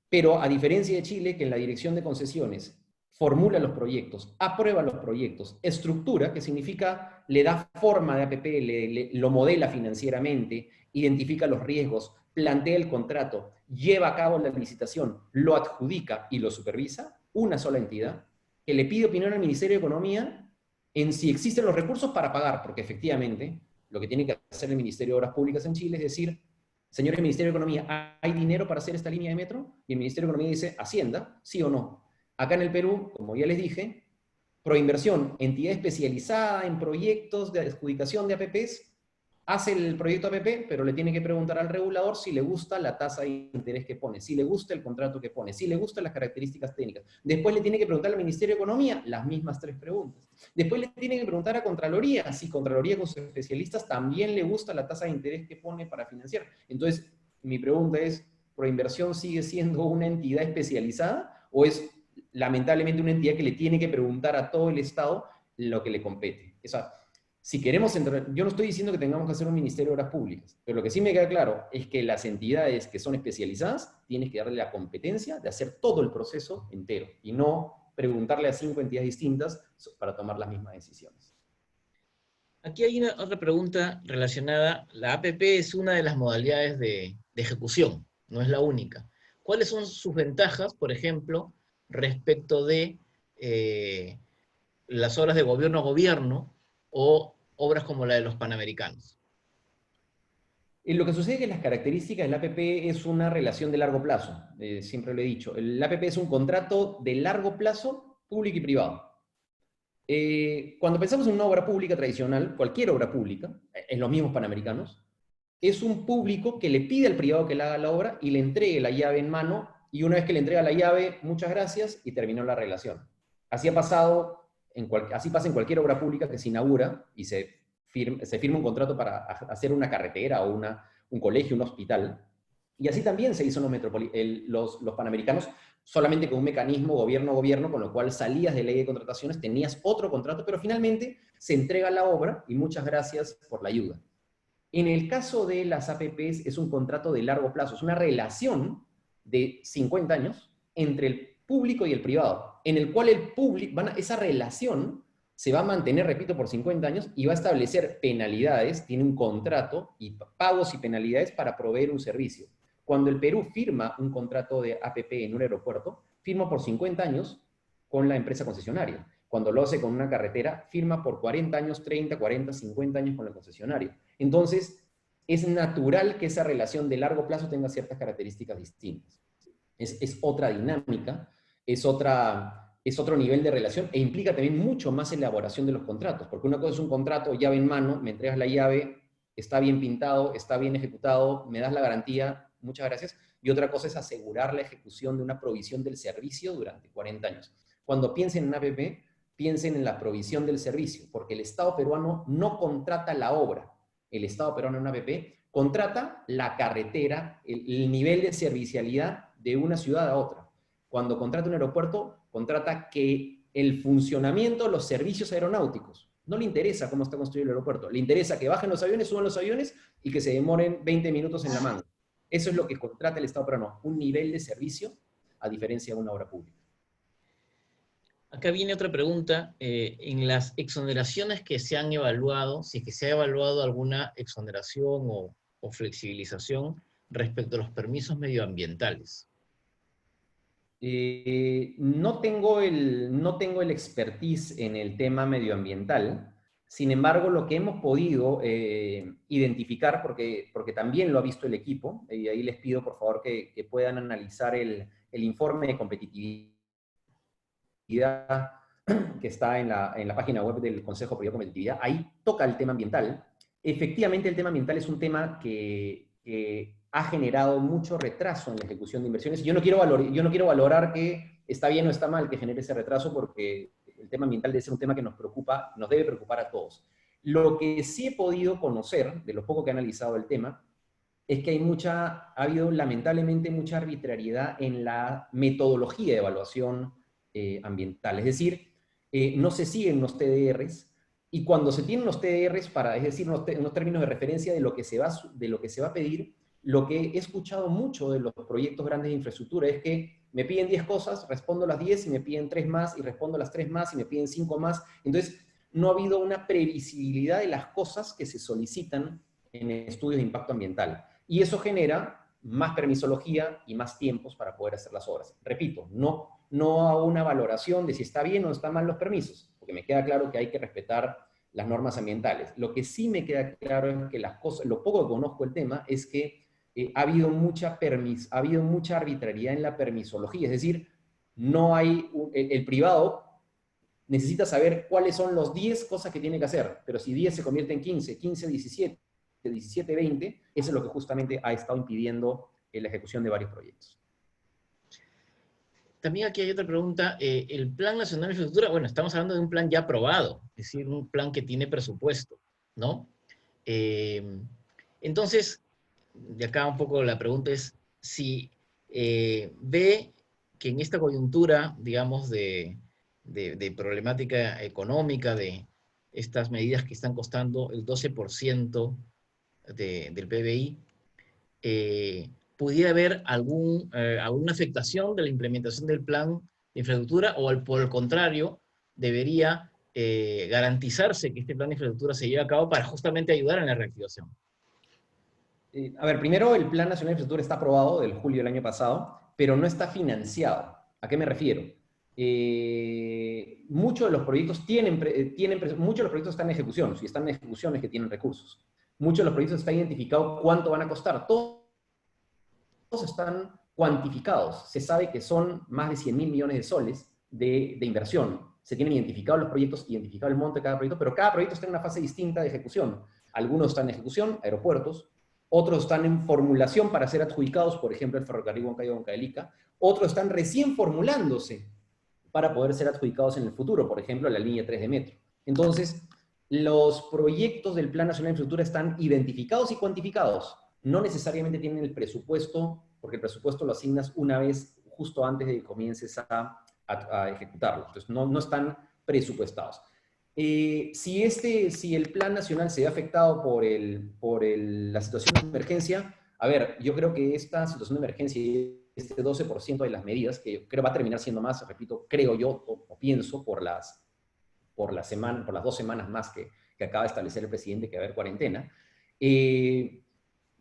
B: pero a diferencia de Chile, que en la Dirección de Concesiones formula los proyectos, aprueba los proyectos, estructura, que significa le da forma de APP, lo modela financieramente, identifica los riesgos, plantea el contrato, lleva a cabo la licitación, lo adjudica y lo supervisa, una sola entidad, que le pide opinión al Ministerio de Economía en si existen los recursos para pagar, porque efectivamente lo que tiene que hacer el Ministerio de Obras Públicas en Chile es decir, señores del Ministerio de Economía, ¿hay dinero para hacer esta línea de metro? Y el Ministerio de Economía dice, Hacienda, sí o no. Acá en el Perú, como ya les dije, Proinversión, entidad especializada en proyectos de adjudicación de APPs, hace el proyecto APP, pero le tiene que preguntar al regulador si le gusta la tasa de interés que pone, si le gusta el contrato que pone, si le gustan las características técnicas. Después le tiene que preguntar al Ministerio de Economía las mismas 3 preguntas. Después le tiene que preguntar a Contraloría, si Contraloría con sus especialistas también le gusta la tasa de interés que pone para financiar. Entonces, mi pregunta es, ¿Proinversión sigue siendo una entidad especializada o es lamentablemente una entidad que le tiene que preguntar a todo el Estado lo que le compete? O sea, si queremos entrar, yo no estoy diciendo que tengamos que hacer un Ministerio de Obras Públicas, pero lo que sí me queda claro es que las entidades que son especializadas tienes que darle la competencia de hacer todo el proceso entero y no preguntarle a 5 entidades distintas para tomar las mismas decisiones.
A: Aquí hay otra pregunta relacionada. La APP es una de las modalidades de ejecución, no es la única. ¿Cuáles son sus ventajas, por ejemplo, respecto de las obras de gobierno a gobierno o obras como la de los Panamericanos?
B: Lo que sucede es que las características del APP es una relación de largo plazo, siempre lo he dicho. El APP es un contrato de largo plazo, público y privado. Cuando pensamos en una obra pública tradicional, cualquier obra pública, en los mismos Panamericanos, es un público que le pide al privado que le haga la obra y le entregue la llave en mano, y una vez que le entrega la llave, muchas gracias, y terminó la relación. Así ha pasado, así pasa en cualquier obra pública que se inaugura y se firma un contrato para hacer una carretera o un colegio, un hospital. Y así también se hizo en los Panamericanos, solamente con un mecanismo gobierno-gobierno, con lo cual salías de ley de contrataciones, tenías otro contrato, pero finalmente se entrega la obra y muchas gracias por la ayuda. En el caso de las APPs es un contrato de largo plazo, es una relación de 50 años entre el público y el privado, en el cual esa relación se va a mantener, repito, por 50 años y va a establecer penalidades, tiene un contrato y pagos y penalidades para proveer un servicio. Cuando el Perú firma un contrato de APP en un aeropuerto, firma por 50 años con la empresa concesionaria. Cuando lo hace con una carretera, firma por 40 años, 30, 40, 50 años con el concesionario. Entonces, es natural que esa relación de largo plazo tenga ciertas características distintas. Es otra dinámica, es otra es otro nivel de relación e implica también mucho más elaboración de los contratos, porque una cosa es un contrato, llave en mano, me entregas la llave, está bien pintado, está bien ejecutado, me das la garantía, muchas gracias, y otra cosa es asegurar la ejecución de una provisión del servicio durante 40 años. Cuando piensen en APP, piensen en la provisión del servicio, porque el Estado peruano no contrata la obra, el Estado peruano en APP contrata la carretera, el nivel de servicialidad de una ciudad a otra. Cuando contrata un aeropuerto, contrata que el funcionamiento de los servicios aeronáuticos. No le interesa cómo está construido el aeropuerto, le interesa que bajen los aviones, suban los aviones y que se demoren 20 minutos en la manga. Eso es lo que contrata el Estado peruano, un nivel de servicio a diferencia de una obra pública.
A: Acá viene otra pregunta. En las exoneraciones que se han evaluado, si es que se ha evaluado alguna exoneración o flexibilización respecto a los permisos medioambientales.
B: No tengo el expertise en el tema medioambiental. Sin embargo, lo que hemos podido identificar, porque también lo ha visto el equipo, y ahí les pido por favor que puedan analizar el informe de competitividad que está en la página web del Consejo Privado de Competitividad, ahí toca el tema ambiental. Efectivamente, el tema ambiental es un tema que ha generado mucho retraso en la ejecución de inversiones. Yo no quiero valorar que está bien o está mal que genere ese retraso, porque el tema ambiental debe ser un tema que nos preocupa, nos debe preocupar a todos. Lo que sí he podido conocer, de lo poco que he analizado el tema, es que ha habido lamentablemente mucha arbitrariedad en la metodología de evaluación ambiental. Es decir, no se siguen los TDRs, y cuando se tienen los TDRs, es decir, unos términos de referencia de lo que se va a pedir, lo que he escuchado mucho de los proyectos grandes de infraestructura es que me piden 10 cosas, respondo las 10, y me piden 3 más, y respondo las 3 más, y me piden 5 más. Entonces, no ha habido una previsibilidad de las cosas que se solicitan en estudios de impacto ambiental. Y eso genera más permisología y más tiempos para poder hacer las obras. Repito, no hago una valoración de si está bien o está mal los permisos, porque me queda claro que hay que respetar las normas ambientales. Lo que sí me queda claro es que lo poco que conozco el tema es que ha habido mucha arbitrariedad en la permisología, es decir, no hay, el privado necesita saber cuáles son los 10 cosas que tiene que hacer, pero si 10 se convierte en 15, 15, 17, 17, 20, eso es lo que justamente ha estado impidiendo la ejecución de varios proyectos.
A: También aquí hay otra pregunta. El Plan Nacional de Infraestructura, bueno, estamos hablando de un plan ya aprobado, es decir, un plan que tiene presupuesto, ¿no? Entonces, de acá un poco la pregunta es si ve que en esta coyuntura, digamos, de problemática económica, de estas medidas que están costando el 12% del PBI, pudiera haber alguna afectación de la implementación del plan de infraestructura, o por el contrario, debería garantizarse que este plan de infraestructura se lleve a cabo para justamente ayudar en la reactivación.
B: A ver, primero, el Plan Nacional de Infraestructura está aprobado del julio del año pasado, pero no está financiado. ¿A qué me refiero? Muchos de los proyectos muchos de los proyectos están en ejecución. Si están en ejecución es que tienen recursos. Muchos de los proyectos está identificado cuánto van a costar. Todos están cuantificados. Se sabe que son más de 100.000 millones de soles de inversión. Se tienen identificados los proyectos, identificado el monto de cada proyecto, pero cada proyecto está en una fase distinta de ejecución. Algunos están en ejecución, aeropuertos. Otros están en formulación para ser adjudicados, por ejemplo, el ferrocarril Huancayo-Huancavelica. Otros están recién formulándose para poder ser adjudicados en el futuro, por ejemplo, la línea 3 de metro. Entonces, los proyectos del Plan Nacional de Infraestructura están identificados y cuantificados. No necesariamente tienen el presupuesto, porque el presupuesto lo asignas una vez justo antes de que comiences a ejecutarlo. Entonces, no están presupuestados. Si el plan nacional se ve afectado por la situación de emergencia, a ver, yo creo que esta situación de emergencia y este 12% de las medidas, que creo va a terminar siendo más, repito, creo yo, o pienso, por las 2 semanas más que acaba de establecer el presidente, que va a haber cuarentena,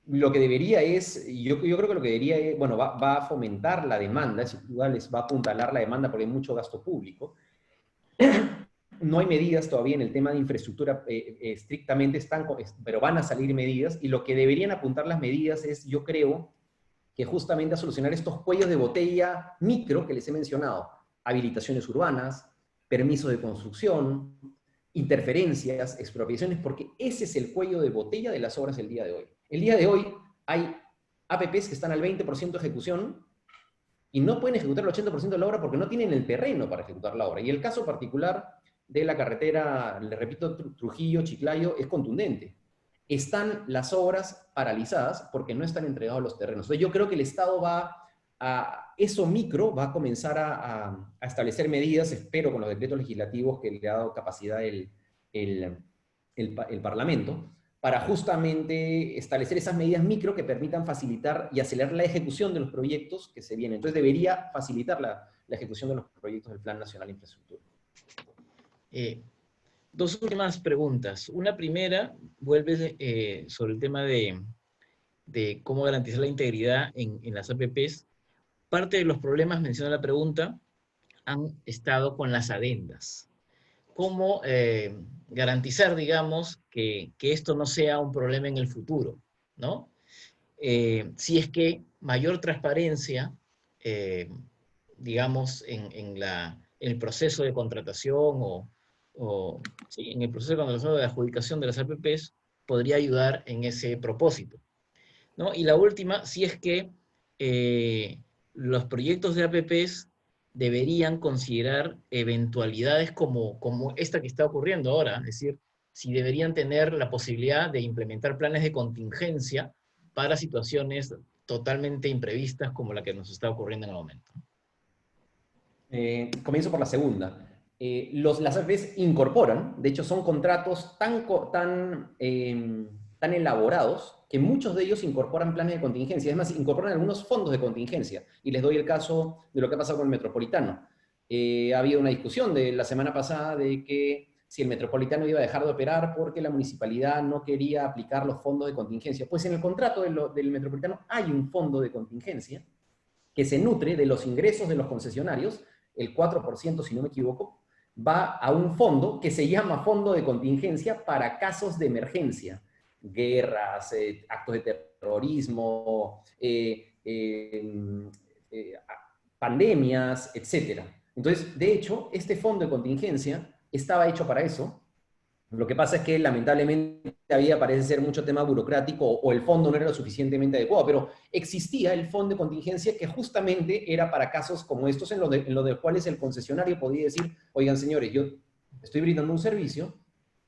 B: lo que debería yo creo que lo que debería es, bueno, va a fomentar la demanda, sin duda les va a apuntalar la demanda porque hay mucho gasto público. No hay medidas todavía en el tema de infraestructura estrictamente, pero van a salir medidas, y lo que deberían apuntar las medidas es, yo creo, que justamente a solucionar estos cuellos de botella micro que les he mencionado. habilitaciones urbanas, permisos de construcción, interferencias, expropiaciones, porque ese es el cuello de botella de las obras del día de hoy. El día de hoy hay APPs que están al 20% de ejecución y no pueden ejecutar el 80% de la obra porque no tienen el terreno para ejecutar la obra. Y el caso particular de la carretera, le repito, Trujillo-Chiclayo, es contundente. Están las obras paralizadas porque no están entregados los terrenos. Entonces yo creo que el Estado eso micro va a comenzar a establecer medidas, espero con los decretos legislativos que le ha dado capacidad el Parlamento, para justamente establecer esas medidas micro que permitan facilitar y acelerar la ejecución de los proyectos que se vienen. Entonces debería facilitar la ejecución de los proyectos del Plan Nacional de Infraestructura.
A: Dos últimas preguntas. Una primera vuelve sobre el tema de cómo garantizar la integridad en las APPs. Parte de los problemas, menciona la pregunta, han estado con las adendas. ¿Cómo garantizar, digamos, que esto no sea un problema en el futuro, ¿no? Si es que mayor transparencia, digamos, en el proceso de contratación sí, en el proceso de contratación o de adjudicación de las APPs podría ayudar en ese propósito, ¿no? Y la última, si es que los proyectos de APPs deberían considerar eventualidades como esta que está ocurriendo ahora, es decir, si deberían tener la posibilidad de implementar planes de contingencia para situaciones totalmente imprevistas como la que nos está ocurriendo en el momento.
B: Comienzo por la segunda. Las APPs incorporan, de hecho son contratos tan elaborados que muchos de ellos incorporan planes de contingencia, es más, incorporan algunos fondos de contingencia. Y les doy el caso de lo que ha pasado con el Metropolitano. Ha habido una discusión de la semana pasada de que si el Metropolitano iba a dejar de operar porque la municipalidad no quería aplicar los fondos de contingencia. Pues en el contrato del Metropolitano hay un fondo de contingencia que se nutre de los ingresos de los concesionarios, el 4%, si no me equivoco, va a un fondo que se llama Fondo de Contingencia para casos de emergencia, guerras, actos de terrorismo, pandemias, etc. Entonces, de hecho, este fondo de contingencia estaba hecho para eso. Lo que pasa es que lamentablemente había, parece ser, mucho tema burocrático o el fondo no era lo suficientemente adecuado, pero existía el fondo de contingencia que justamente era para casos como estos en lo de cuales el concesionario podía decir, oigan señores, yo estoy brindando un servicio,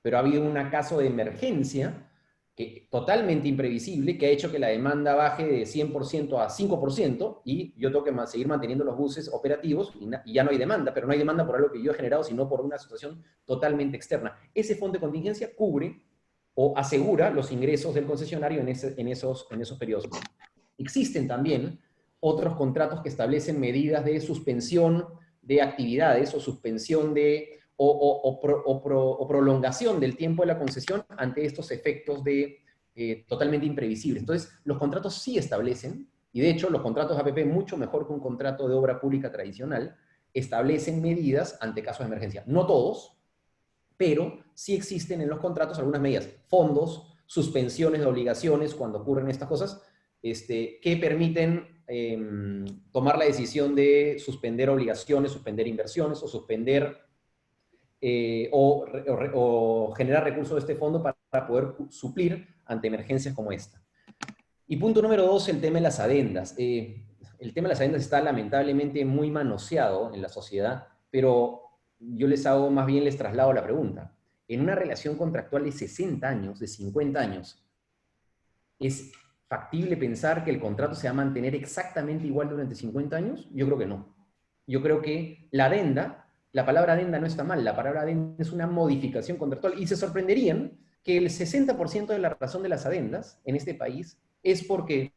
B: pero ha habido un caso de emergencia totalmente imprevisible que ha hecho que la demanda baje de 100% a 5% y yo tengo que seguir manteniendo los buses operativos y ya no hay demanda, pero no hay demanda por algo que yo he generado, sino por una situación totalmente externa. Ese fondo de contingencia cubre o asegura los ingresos del concesionario en esos periodos. Existen también otros contratos que establecen medidas de suspensión de actividades o suspensión o prolongación del tiempo de la concesión ante estos efectos totalmente imprevisibles. Entonces, los contratos sí establecen, y de hecho los contratos APP, mucho mejor que un contrato de obra pública tradicional, establecen medidas ante casos de emergencia. No todos, pero sí existen en los contratos algunas medidas, fondos, suspensiones de obligaciones cuando ocurren estas cosas, que permiten tomar la decisión de suspender obligaciones, suspender inversiones o suspender o generar recursos de este fondo para poder suplir ante emergencias como esta. Y punto número 2, el tema de las adendas. El tema de las adendas está lamentablemente muy manoseado en la sociedad, pero yo les traslado la pregunta. En una relación contractual de 60 años, de 50 años, ¿es factible pensar que el contrato se va a mantener exactamente igual durante 50 años? Yo creo que no. Yo creo que la palabra adenda no está mal, la palabra adenda es una modificación contractual, y se sorprenderían que el 60% de la razón de las adendas en este país es porque,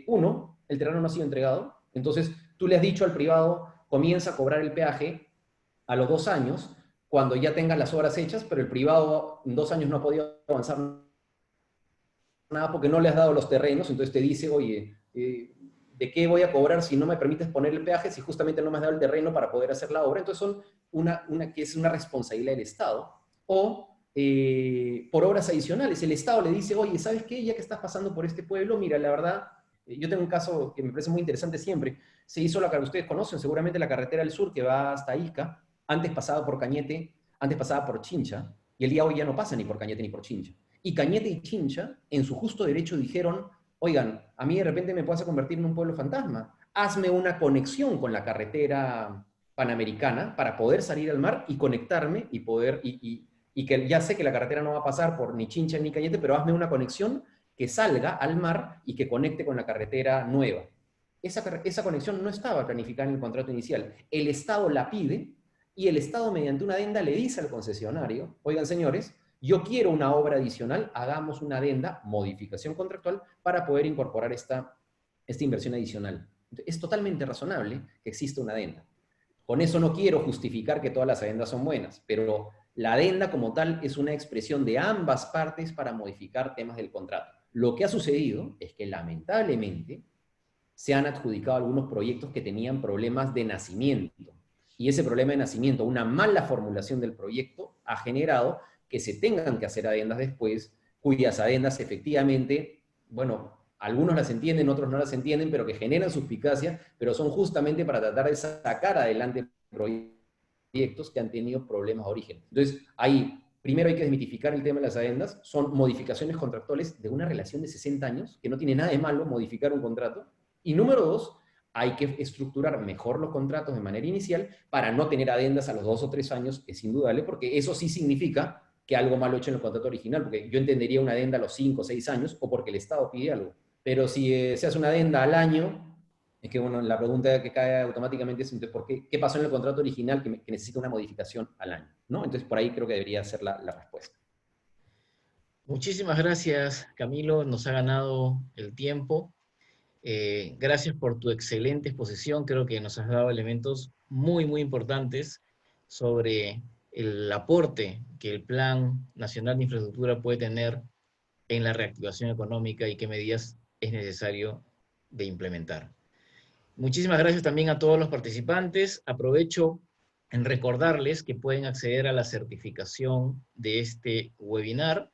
B: uno, el terreno no ha sido entregado, entonces tú le has dicho al privado, comienza a cobrar el peaje a los 2 años, cuando ya tengan las obras hechas, pero el privado en 2 años no ha podido avanzar nada porque no le has dado los terrenos, entonces te dice, oye, ¿de qué voy a cobrar si no me permites poner el peaje, si justamente no me has dado el terreno para poder hacer la obra? Entonces son que es una responsabilidad del Estado. O por obras adicionales, el Estado le dice, oye, ¿sabes qué? Ya que estás pasando por este pueblo, mira, la verdad, Yo tengo un caso que me parece muy interesante siempre. Se hizo ustedes conocen seguramente la carretera del sur que va hasta Ica, antes pasaba por Cañete, antes pasaba por Chincha, y el día de hoy ya no pasa ni por Cañete ni por Chincha. Y Cañete y Chincha, en su justo derecho, dijeron, oigan, a mí de repente me puedes convertir en un pueblo fantasma. Hazme una conexión con la carretera panamericana para poder salir al mar y conectarme y poder, y que ya sé que la carretera no va a pasar por ni Chincha ni Cañete, pero hazme una conexión que salga al mar y que conecte con la carretera nueva. Esa conexión no estaba planificada en el contrato inicial. El Estado la pide y el Estado mediante una adenda le dice al concesionario, oigan señores, yo quiero una obra adicional, hagamos una adenda, modificación contractual, para poder incorporar esta inversión adicional. Es totalmente razonable que exista una adenda. Con eso no quiero justificar que todas las adendas son buenas, pero la adenda como tal es una expresión de ambas partes para modificar temas del contrato. Lo que ha sucedido es que lamentablemente se han adjudicado algunos proyectos que tenían problemas de nacimiento. Y ese problema de nacimiento, una mala formulación del proyecto, ha generado que se tengan que hacer adendas después, cuyas adendas efectivamente, bueno, algunos las entienden, otros no las entienden, pero que generan suspicacia, pero son justamente para tratar de sacar adelante proyectos que han tenido problemas de origen. Entonces, ahí, primero hay que desmitificar el tema de las adendas, son modificaciones contractuales de una relación de 60 años, que no tiene nada de malo modificar un contrato, y número dos, hay que estructurar mejor los contratos de manera inicial para no tener adendas a los 2 o 3 años, es indudable, porque eso sí significa que algo malo hecho en el contrato original, porque yo entendería una adenda a los 5 o 6 años, o porque el Estado pide algo. Pero si se hace una adenda al año, es que bueno, la pregunta que cae automáticamente es, entonces, ¿qué pasó en el contrato original que necesita una modificación al año? ¿No? Entonces, por ahí creo que debería ser la respuesta.
A: Muchísimas gracias, Camilo. Nos ha ganado el tiempo. Gracias por tu excelente exposición. Creo que nos has dado elementos muy, muy importantes sobre el aporte que el Plan Nacional de Infraestructura puede tener en la reactivación económica y qué medidas es necesario de implementar. Muchísimas gracias también a todos los participantes. Aprovecho en recordarles que pueden acceder a la certificación de este webinar.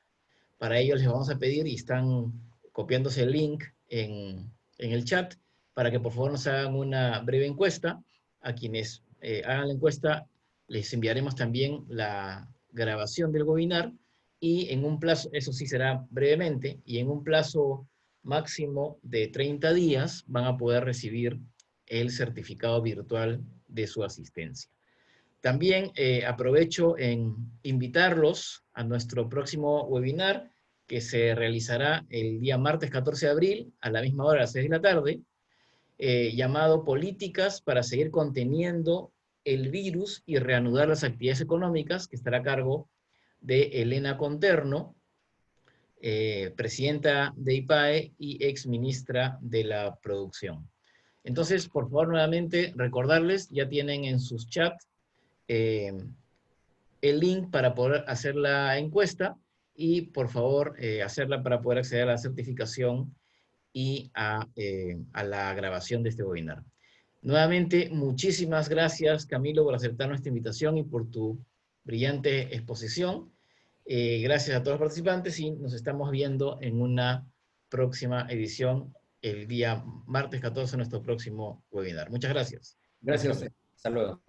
A: Para ello les vamos a pedir, y están copiándose el link en el chat, para que por favor nos hagan una breve encuesta. A quienes hagan la encuesta les enviaremos también la grabación del webinar, y en un plazo, eso sí será brevemente, y en un plazo máximo de 30 días van a poder recibir el certificado virtual de su asistencia. También aprovecho en invitarlos a nuestro próximo webinar, que se realizará el día martes 14 de abril, a la misma hora, a las 6 de la tarde, llamado Políticas para seguir conteniendo el virus y reanudar las actividades económicas, que estará a cargo de Elena Conterno, presidenta de IPAE y ex ministra de la Producción. Entonces, por favor, nuevamente recordarles, ya tienen en sus chats el link para poder hacer la encuesta, y por favor hacerla para poder acceder a la certificación y a la grabación de este webinar. Nuevamente, muchísimas gracias, Camilo, por aceptar nuestra invitación y por tu brillante exposición. Gracias a todos los participantes, y nos estamos viendo en una próxima edición el día martes 14, nuestro próximo webinar. Muchas gracias.
B: Gracias a usted. Hasta luego.